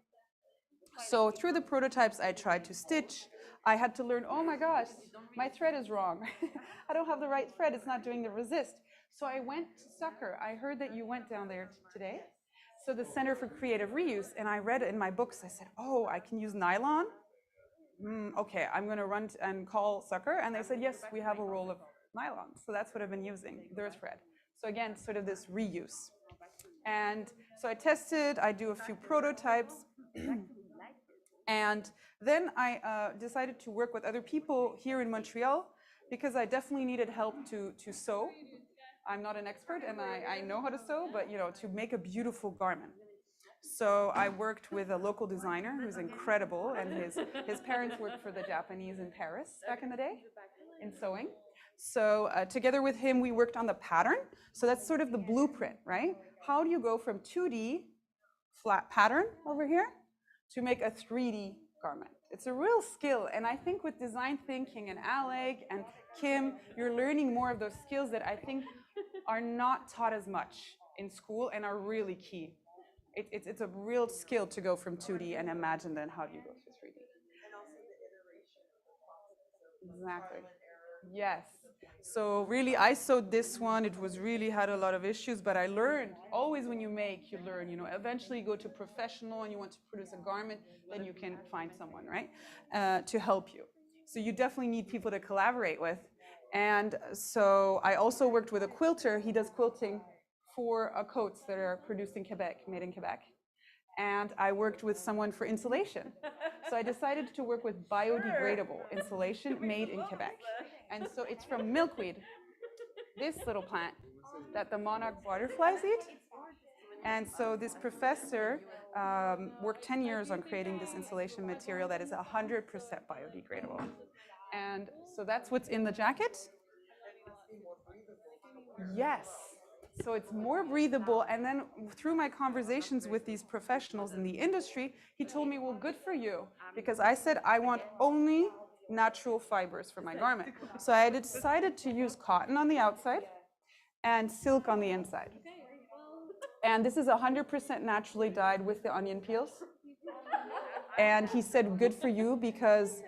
D: So through the prototypes, I tried to stitch. I had to learn, oh my gosh, my thread is wrong. I don't have the right thread. It's not doing the resist. So I went to Sucker. I heard that you went down there today. So the Center for Creative Reuse, and I read it in my books. I said, oh, I can use nylon? Okay, I'm going to run and call Sucker. And they said, yes, we have a roll of nylon. So that's what I've been using, their thread. So again, sort of this reuse. And so I tested, I do a few prototypes. And then I decided to work with other people here in Montreal because I definitely needed help to sew. I'm not an expert and I know how to sew, but to make a beautiful garment. So I worked with a local designer who's incredible, and his parents worked for the Japanese in Paris back in the day in sewing. So together with him, we worked on the pattern. So that's sort of the blueprint, right? How do you go from 2D flat pattern over here to make a 3D garment? It's a real skill. And I think with design thinking and Alec and Kim, you're learning more of those skills that I think are not taught as much in school and are really key. It's a real skill to go from 2D and imagine then how do you go to 3D.
H: And also the iteration of the process.
D: Exactly. Yes. So really, I sewed this one. It was really had a lot of issues, but I learned. Always when you make, you learn. Eventually you go to professional and you want to produce a garment, then you can find someone, right, to help you. So you definitely need people to collaborate with. And so I also worked with a quilter. He does quilting for coats that are produced in Quebec, made in Quebec. And I worked with someone for insulation. So I decided to work with biodegradable insulation made in Quebec. And so it's from milkweed, this little plant that the monarch butterflies eat. And so this professor worked 10 years on creating this insulation material that is 100% biodegradable. And so that's what's in the jacket. Yes. So it's more breathable. And then through my conversations with these professionals in the industry, he told me, well, good for you. Because I said, I want only natural fibers for my garment. So I decided to use cotton on the outside and silk on the inside. And this is 100% naturally dyed with the onion peels. And he said, good for you because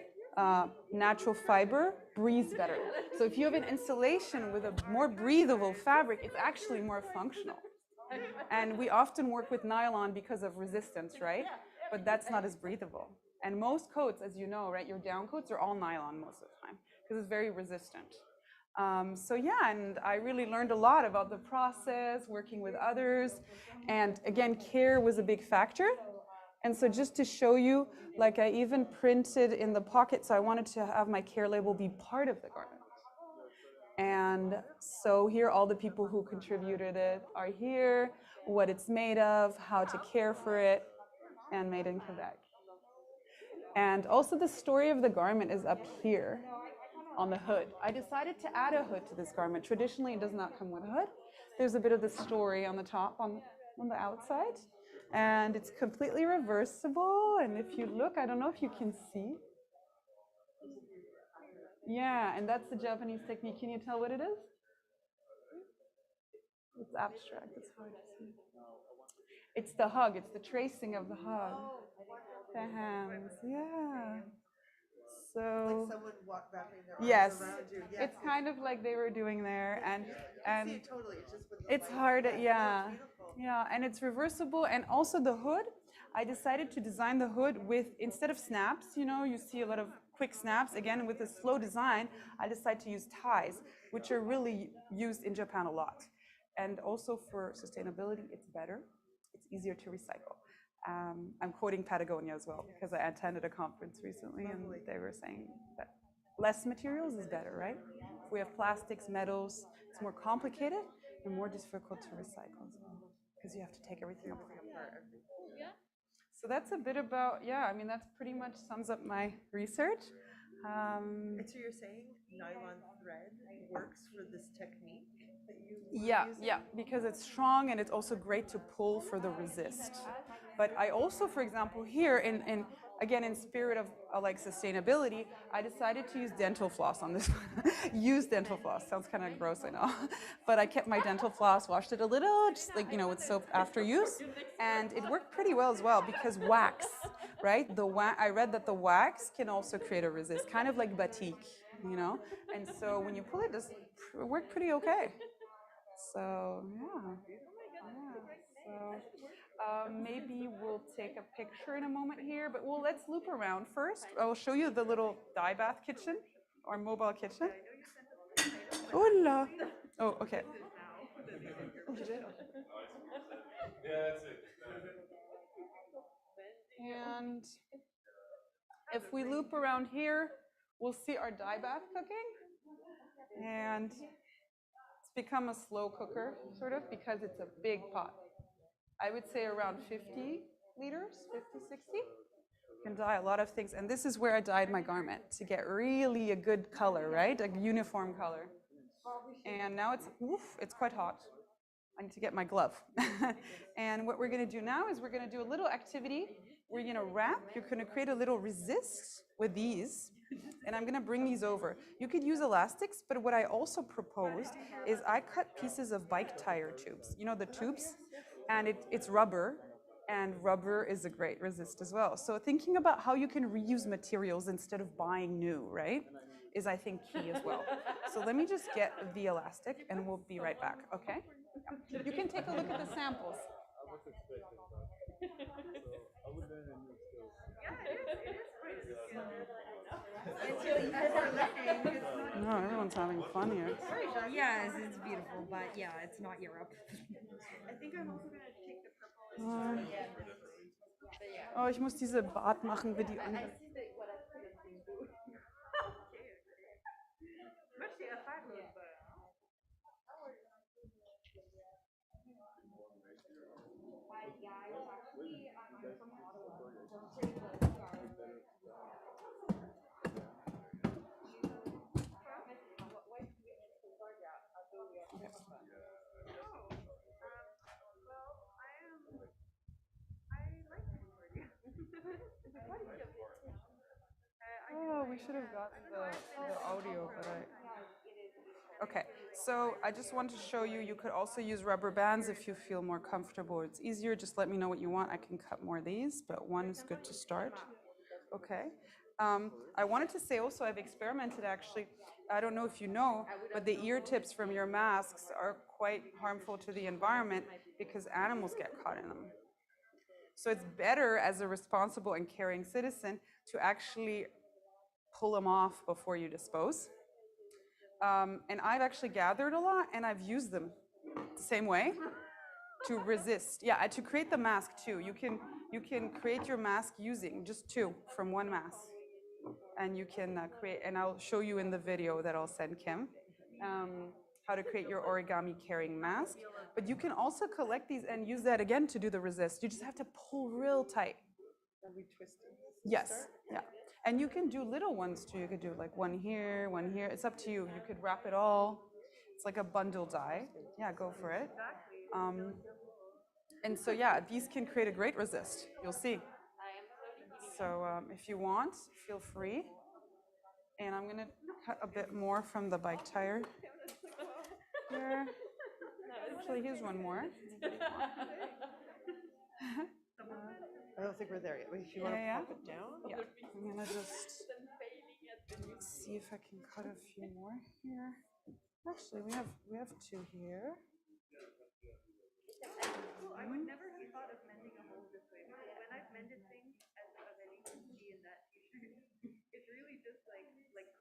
D: natural fiber breathes better. So if you have an insulation with a more breathable fabric, it's actually more functional. And we often work with nylon because of resistance, right? But that's not as breathable. And most coats, as you know, right, your down coats are all nylon most of the time because it's very resistant. So yeah, and I really learned a lot about the process, working with others. And again, care was a big factor. And so just to show you, like I even printed in the pocket, so I wanted to have my care label be part of the garment. And so here, all the people who contributed it are here, what it's made of, how to care for it, and made in Quebec. And also the story of the garment is up here on the hood. I decided to add a hood to this garment. Traditionally, it does not come with a hood. There's a bit of the story on the top, on the outside. And it's completely reversible. And if you look, I don't know if you can see. Yeah, and that's the Japanese technique. Can you tell what it is? It's abstract. It's hard to see. It's the hug. It's the tracing of the hug. The hands. Yeah. So.
H: Like someone wrapping their
D: yes,
H: arms around you. Yes,
D: it's kind of like they were doing there, and
H: see it totally. It's just with the
D: it's
H: light.
D: hard.
H: Yes,
D: Yeah,
H: it's beautiful.
D: yeah, and it's reversible, and also the hood. I decided to design the hood with, instead of snaps, you see a lot of quick snaps. Again, with a slow design, I decided to use ties, which are really used in Japan a lot. And also for sustainability, it's better. It's easier to recycle. I'm quoting Patagonia as well, because I attended a conference recently, and they were saying that less materials is better, right? If we have plastics, metals, it's more complicated and more difficult to recycle as well, because you have to take everything apart. So that's a bit about, yeah, I mean, that's pretty much sums up my research.
H: And so you're saying nylon thread works for this technique that you
D: Yeah, because it's strong and it's also great to pull for the resist. But I also, for example, here, again, in spirit of like sustainability, I decided to use dental floss on this one. Use dental floss. Sounds kind of gross, I know. But I kept my dental floss, washed it a little, just like, with soap after use. And it worked pretty well as well because wax, right? I read that the wax can also create a resist, kind of like batik, And so when you pull it, it worked pretty okay. So, yeah. So maybe we'll take a picture in a moment here, but let's loop around first. I will show you the little dye bath kitchen or mobile kitchen. Hola. Oh, okay. Oh, you did?
O: Yeah, that's it.
D: And If we loop around here, we'll see our dye bath cooking. And it's become a slow cooker, sort of, because it's a big pot. I would say around 50 liters, 50, 60. You can dye a lot of things. And this is where I dyed my garment to get really a good color, right? A uniform color. And now it's quite hot. I need to get my glove. And what we're going to do now is we're going to do a little activity. We're going to wrap. You're going to create a little resist with these. And I'm going to bring these over. You could use elastics, but what I also proposed is I cut pieces of bike tire tubes. You know, the tubes? And it's rubber. And rubber is a great resist as well. So thinking about how you can reuse materials instead of buying new, right, is I think key as well. So let me just get the elastic and we'll be right back, okay? Yeah. You can take a look at the samples. No, everyone's having fun here.
S: Yes, it's beautiful, but yeah, it's not Europe. I think I'm also gonna take the purple.
D: Oh, ich muss diese Bart machen wie die anderen. Oh, we should have gotten the audio, but Okay, so I just want to show you, you could also use rubber bands if you feel more comfortable. It's easier, just let me know what you want. I can cut more of these, but one is good to start. Okay. I wanted to say also, I've experimented actually, I don't know if you know, but the ear tips from your masks are quite harmful to the environment because animals get caught in them. So it's better as a responsible and caring citizen to actually pull them off before you dispose. And I've actually gathered a lot and I've used them the same way to resist. Yeah, to create the mask too. You can create your mask using just two from one mask. And you can create, and I'll show you in the video that I'll send Kim, how to create your origami carrying mask. But you can also collect these and use that again to do the resist. You just have to pull real tight.
H: Are we twisting this?
D: Yes, yeah. And you can do little ones too. You could do like one here, one here. It's up to you. You could wrap it all. It's like a bundle die. Yeah, go for it. And so yeah, these can create a great resist. You'll see. So if you want, feel free. And I'm gonna cut a bit more from the bike tire here. Actually, here's one more.
H: I don't think we're there yet. If you want to pop it down.
D: Yeah, I'm gonna just see if I can cut a few more here. Actually, we have two here.
P: I would never have thought of mending a hole this way, because when I've mended things, as you can see in that t-shirt, it's really just like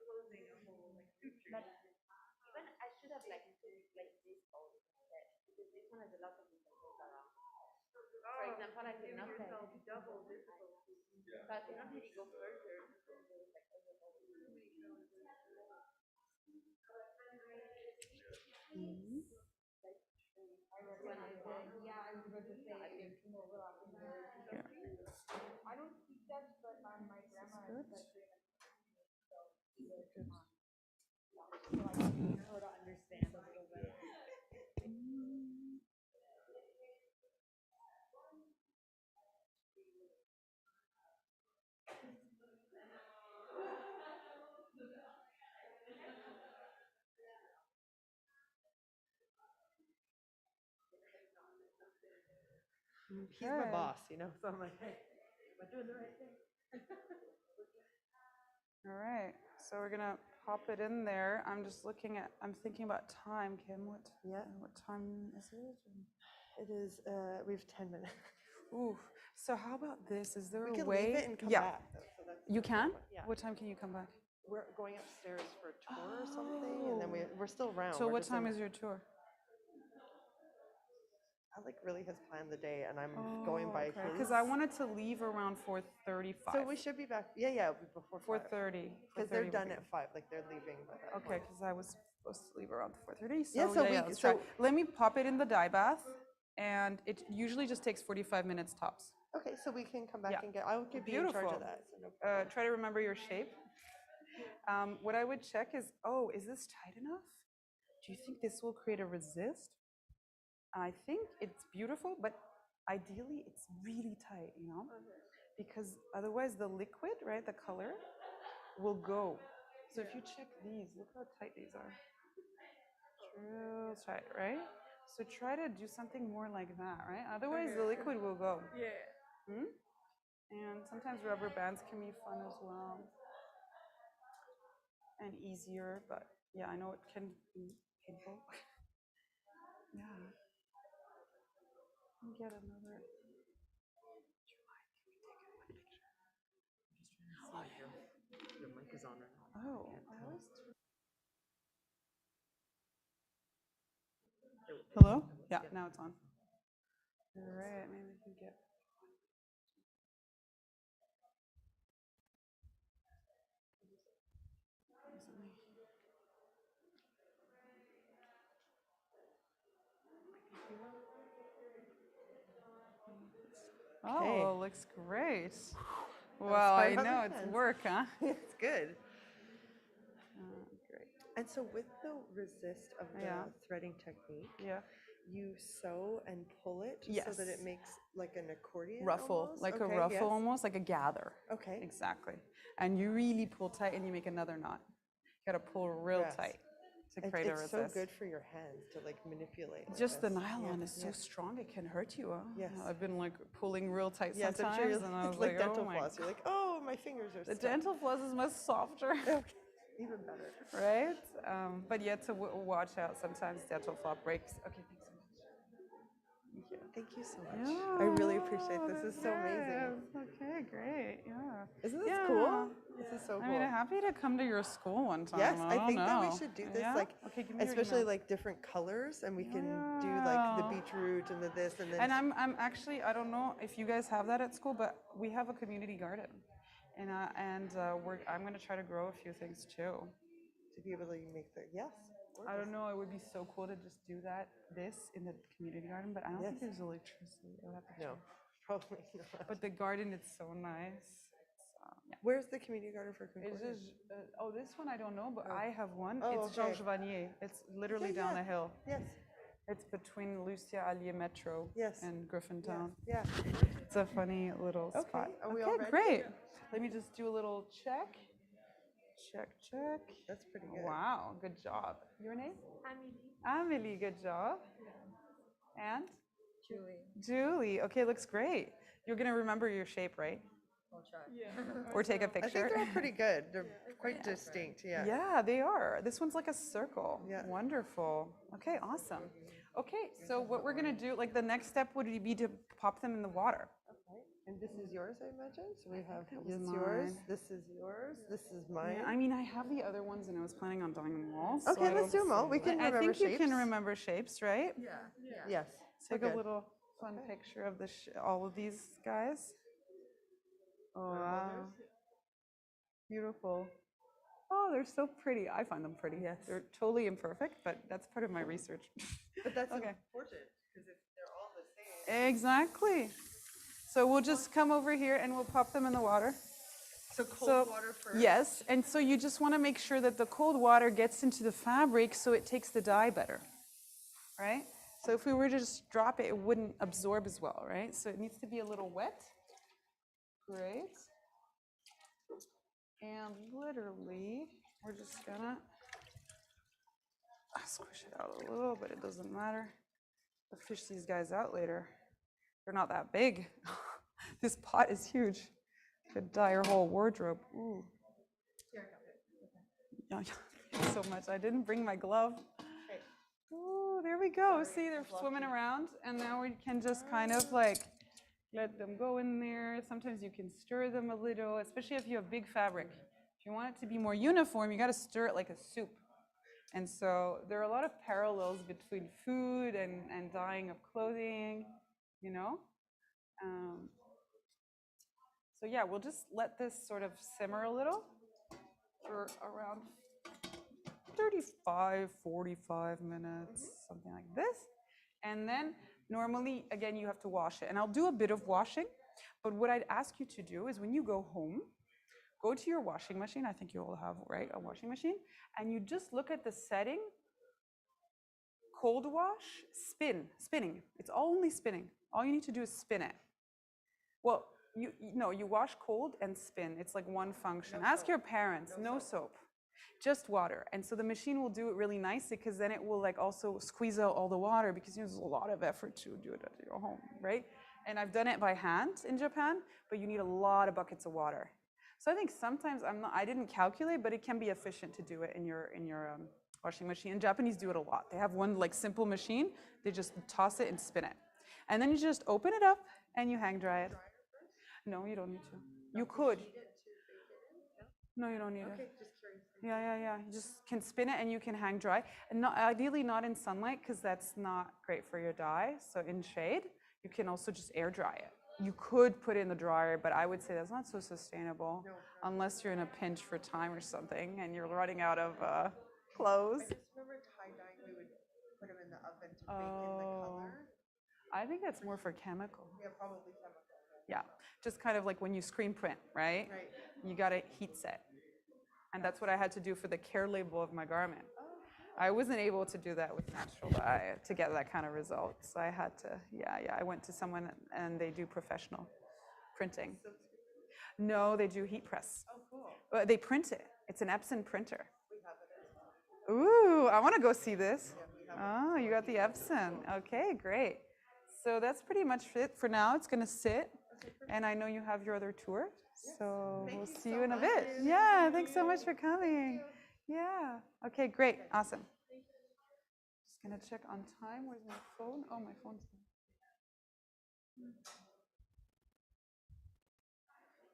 P: closing a hole, like suture.
E: Even I should have like this hole instead, because this one has a lot of little holes around. For example, I could not
P: double difficulty.
E: So I could not really go further.
S: I don't speak Dutch, but my grandma is Dutch. So I can sort of understand a little bit.
H: He's my boss, you know, so I'm like, hey, am I doing the right thing?
D: All right, so we're gonna pop it in there. I'm thinking about time, Kim. What time is it?
H: It is, we have 10 minutes.
D: Ooh, so how about this? Is there
H: We
D: a
H: can
D: way?
H: leave it and come
D: yeah.
H: back, though, so that's
D: You can?
H: Yeah.
D: What time can you come back?
H: We're going upstairs for a tour or something, and then we're still around.
D: So
H: We're
D: what
H: just
D: time
H: in-
D: is your tour?
H: Alec really has planned the day, and I'm going by his.
D: Because I wanted to leave around 4:35.
H: So we should be back. Yeah, before
D: 4:30.
H: Because they're done at 5. Like they're leaving by that
D: Okay,
H: point.
D: because I was supposed to leave around 4:30. So
H: Yeah,
D: let's try. Let me pop it in the dye bath, and it usually just takes 45 minutes tops.
H: Okay, so we can come back and get. I'll be in charge of that. So no
D: Try to remember your shape. What I would check is, is this tight enough? Do you think this will create a resist? I think it's beautiful, but ideally it's really tight, you know? Because otherwise the liquid, right, the color, will go. So if you check these, look how tight these are. Real tight, right? So try to do something more like that, right? Otherwise the liquid will go.
I: Yeah.
D: And sometimes rubber bands can be fun as well. And easier, but yeah, I know it can be painful. Yeah. Get another.
C: Your mic is on or not.
D: Oh, hello? Yeah, now it's on. All right, maybe we can get. Oh, looks great. Well, I know it's work, huh?
H: It's good.
D: Great.
H: And so with the resist of the threading technique, you sew and pull it so that it makes like an accordion
D: ruffle,
H: almost?
D: like a ruffle almost, like a gather.
H: Okay.
D: Exactly. And you really pull tight and you make another knot. You gotta pull real tight to create a resist.
H: It's so good for your hands to like manipulate.
D: Just the nylon is so strong, it can hurt you. Huh?
H: Yes.
D: I've been like pulling real tight
H: Yes,
D: sometimes.
H: I'm sure
D: and I was
H: it's like dental
D: oh
H: floss. You're like, oh, my fingers are
D: The
H: stuck.
D: dental floss is much softer.
H: Even better.
D: Right? But you have to watch out. Sometimes dental floss breaks. Okay, thanks so much. Thank you.
H: Thank you so much. I really appreciate this. This is so amazing.
D: Okay, great. Yeah.
H: Isn't this cool? This is so cool.
D: I mean, I'm happy to come to your school one time.
H: Yes, I think that we
D: know.
H: should do this,
D: Yeah?
H: like,
D: Okay, give me your
H: especially
D: email.
H: like different colors, and we can do like the beetroot and the this and then.
D: And I'm actually, I don't know if you guys have that at school, but we have a community garden, and I'm going to try to grow a few things too.
H: To be able to make the
D: I don't know. It would be so cool to just do this in the community garden, but I don't think there's electricity. I would have to check.
H: Probably not.
D: But the garden is so nice.
H: Where's the community garden for Concordia?
D: It's just, this one I don't know, but I have one.
H: Oh,
D: it's Georges Vanier. It's literally
H: Okay,
D: down the hill.
H: Yes.
D: It's between Lucia Allier Metro and Griffintown.
H: Yeah.
D: It's a funny little spot.
H: Are we all ready?
D: Great. Let me just do a little check. Check.
H: That's pretty good.
D: Wow, good job. Your name?
K: Amelie.
D: Amelie, good job. And?
J: Julie.
D: Julie. Okay, looks great. You're going to remember your shape, right?
J: I'll try.
D: Or take a picture.
H: I think they're all pretty good. They're quite distinct. Yeah.
D: Yeah, they are. This one's like a circle. Yeah. Wonderful. Okay, awesome. Okay, so what we're going to do, like the next step would be to pop them in the water.
H: Okay. And this is yours, I imagine? So we have
D: was
H: this
D: mine.
H: yours, this is yours, this is mine.
D: Yeah, I mean, I have the other ones and I was planning on dyeing them all.
H: Okay,
D: so
H: let's do them all. We can remember
D: I think you
H: shapes.
D: can remember shapes, right?
J: Yeah.
H: Yes.
D: Take a little fun picture of all of these guys. Oh, wow. Beautiful. Oh, they're so pretty. I find them pretty.
H: Yes.
D: They're totally imperfect, but that's part of my research.
H: But that's
D: Okay.
H: important because if they're all the same.
D: Exactly. So we'll just come over here and we'll pop them in the water.
H: So cold water first?
D: Yes, and so you just want to make sure that the cold water gets into the fabric so it takes the dye better, right? So if we were to just drop it, it wouldn't absorb as well, right? So it needs to be a little wet. Great. And literally, we're just gonna squish it out a little, but it doesn't matter. I'll fish these guys out later. They're not that big. This pot is huge. Could dye your whole wardrobe. Ooh. Yeah, thank you so much. I didn't bring my glove. Ooh, there we go. See, they're swimming around, and now we can just kind of like let them go in there. Sometimes you can stir them a little, especially if you have big fabric. If you want it to be more uniform, you got to stir it like a soup. And so there are a lot of parallels between food and dyeing of clothing, you know. So yeah, we'll just let this sort of simmer a little for around 35, 45 minutes, something like this. And then normally, again, you have to wash it. And I'll do a bit of washing, but what I'd ask you to do is when you go home, go to your washing machine. I think you all have, right, a washing machine. And you just look at the setting, cold wash, spinning. It's only spinning. All you need to do is spin it. Well, you wash cold and spin. It's like one function. Ask your parents, no soap, just water. And so the machine will do it really nicely because then it will like also squeeze out all the water because there's a lot of effort to do it at your home, right? And I've done it by hand in Japan, but you need a lot of buckets of water. So I think sometimes I didn't calculate, but it can be efficient to do it in your washing machine. And Japanese do it a lot. They have one like simple machine. They just toss it and spin it. And then you just open it up and you hang dry it. No, you don't need to. You could. No, you don't need it. Yeah. You just can spin it and you can hang dry. And ideally not in sunlight because that's not great for your dye. So in shade, you can also just air dry it. You could put it in the dryer, but I would say that's not so sustainable unless you're in a pinch for time or something and you're running out of clothes.
H: I just remember tie-dyeing, we would put them in the oven to bake in the color.
D: I think that's more for chemical.
H: Yeah, probably chemical.
D: Yeah, just kind of like when you screen print, right?
H: Right.
D: You got to heat set. And that's what I had to do for the care label of my garment. I wasn't able to do that with natural dye to get that kind of result. So I had to, I went to someone and they do professional printing. No, they do heat press.
H: Oh, cool.
D: But they print it. It's an Epson printer.
H: We have it as well.
D: Ooh, I want to go see this. Oh, you got the Epson. Okay, great. So that's pretty much it for now. It's going to sit. And I know you have your other tour. So we'll see you in a bit. Yeah, thanks so much for coming. Yeah. Okay, great. Awesome. Just going to check on time. Where's my phone? Oh, my phone's there.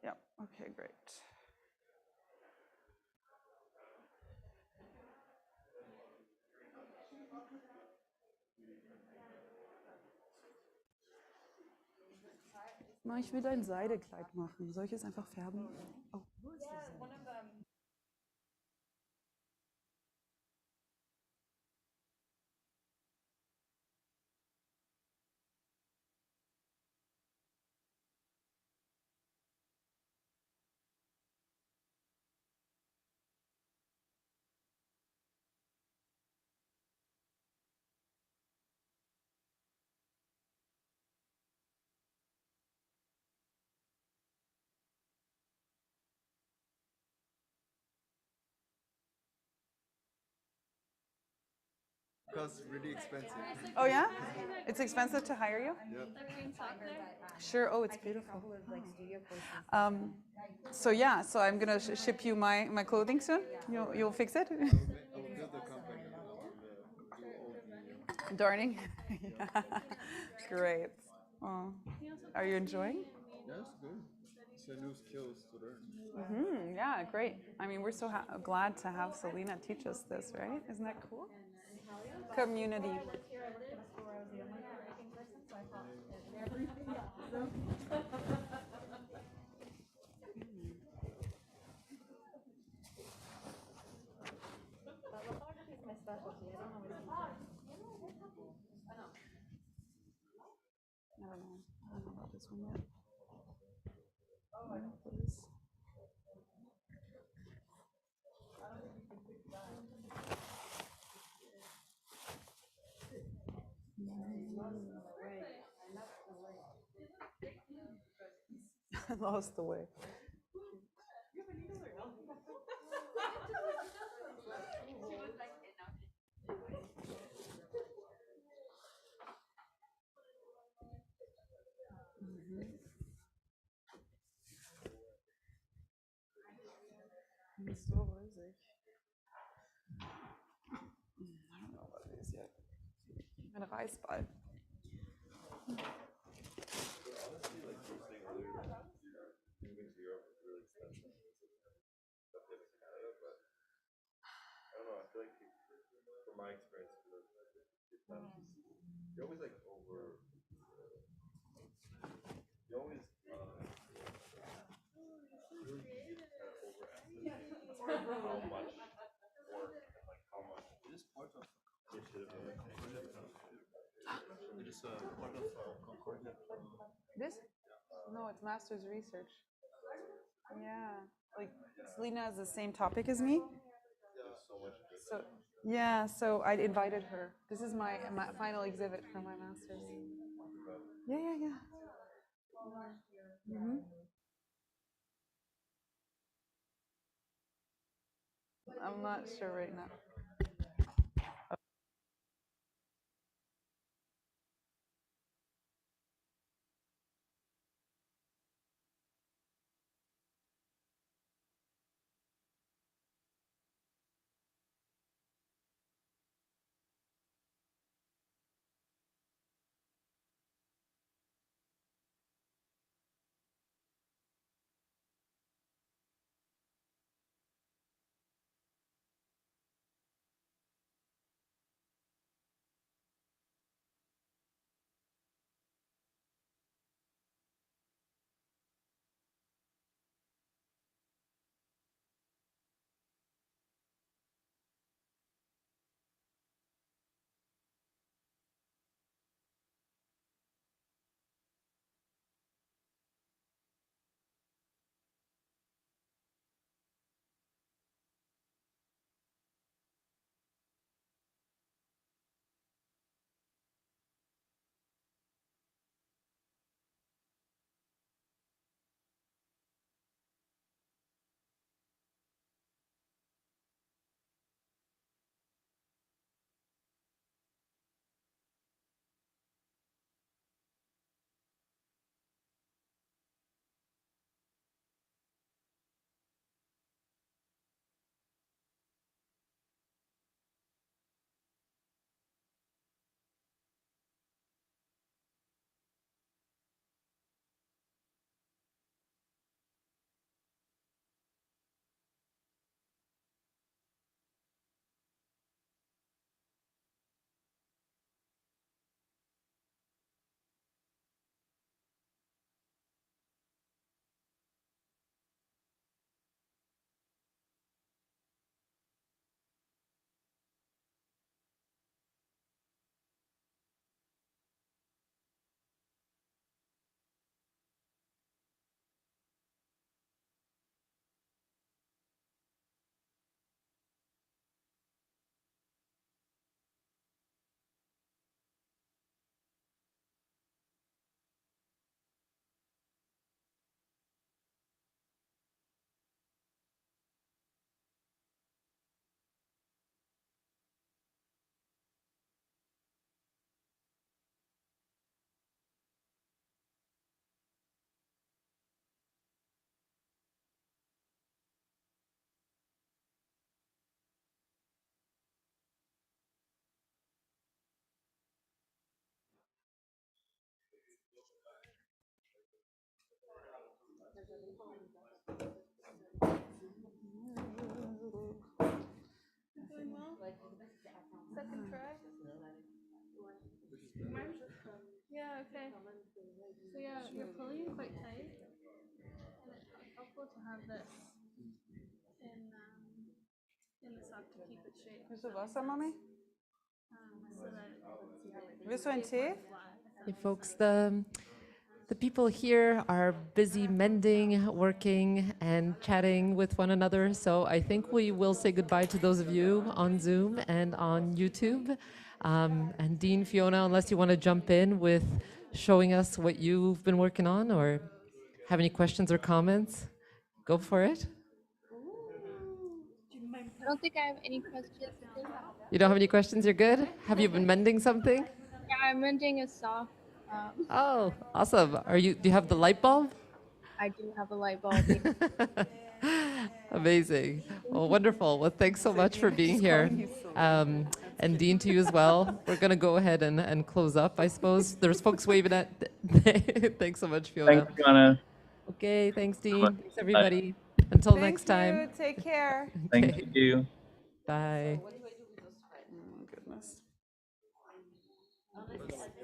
D: Yeah. Okay, great. Ich will ein Seidekleid machen. Soll ich es einfach färben? Oh.
T: Because really expensive.
D: Oh yeah? It's expensive to hire you?
T: Yep.
D: Sure. Oh, it's beautiful. So yeah, so I'm gonna ship you my clothing soon. You'll fix it.
T: I will build the company. I will do all the
D: Darning. Yeah. Great. Oh. Are you enjoying?
T: Yes, good. It's a new skills to learn.
D: Yeah, great. I mean, we're so glad to have Selena teach us this, right? Isn't that cool? Community. I don't know about this one yet. Please. I lost the way. Nicht so rosig. I don't know what it is yet. Ein Reisball.
T: You always like over. You always overestimate how much work and like how much. It is part of Concordia. It is part of Concordia.
D: This? No, it's master's research. Yeah, like Selena has the same topic as me.
T: There's so much.
D: So yeah, so I invited her. This is my final exhibit for my master's. Yeah. Mhm. I'm not sure right now.
B: Doing well? Second try? Yeah, okay. So yeah, you're pulling quite tight. And it's helpful to have this in the sock to keep it straight.
D: Wilt je was, mami?
B: So that
D: Willst du einen Tee?
C: Hey folks, the people here are busy mending, working, and chatting with one another. So I think we will say goodbye to those of you on Zoom and on YouTube. And Dean, Fiona, unless you want to jump in with showing us what you've been working on or have any questions or comments, go for it.
U: I don't think I have any questions.
C: You don't have any questions? You're good? Have you been mending something?
U: Yeah, I'm mending a sock.
C: Oh, awesome. Do you have the light bulb?
U: I do have a light bulb.
C: Amazing. Well, wonderful. Well, thanks so much for being here. And Dean, to you as well. We're going to go ahead and close up, I suppose. There's folks waving at. Thanks so much, Fiona.
V: Thanks, Fiona.
C: Okay, thanks, Dean. Thanks, everybody. Until next time.
D: Thank you. Take care.
V: Thank you.
C: Bye.
D: Oh, goodness.
F: Thanks.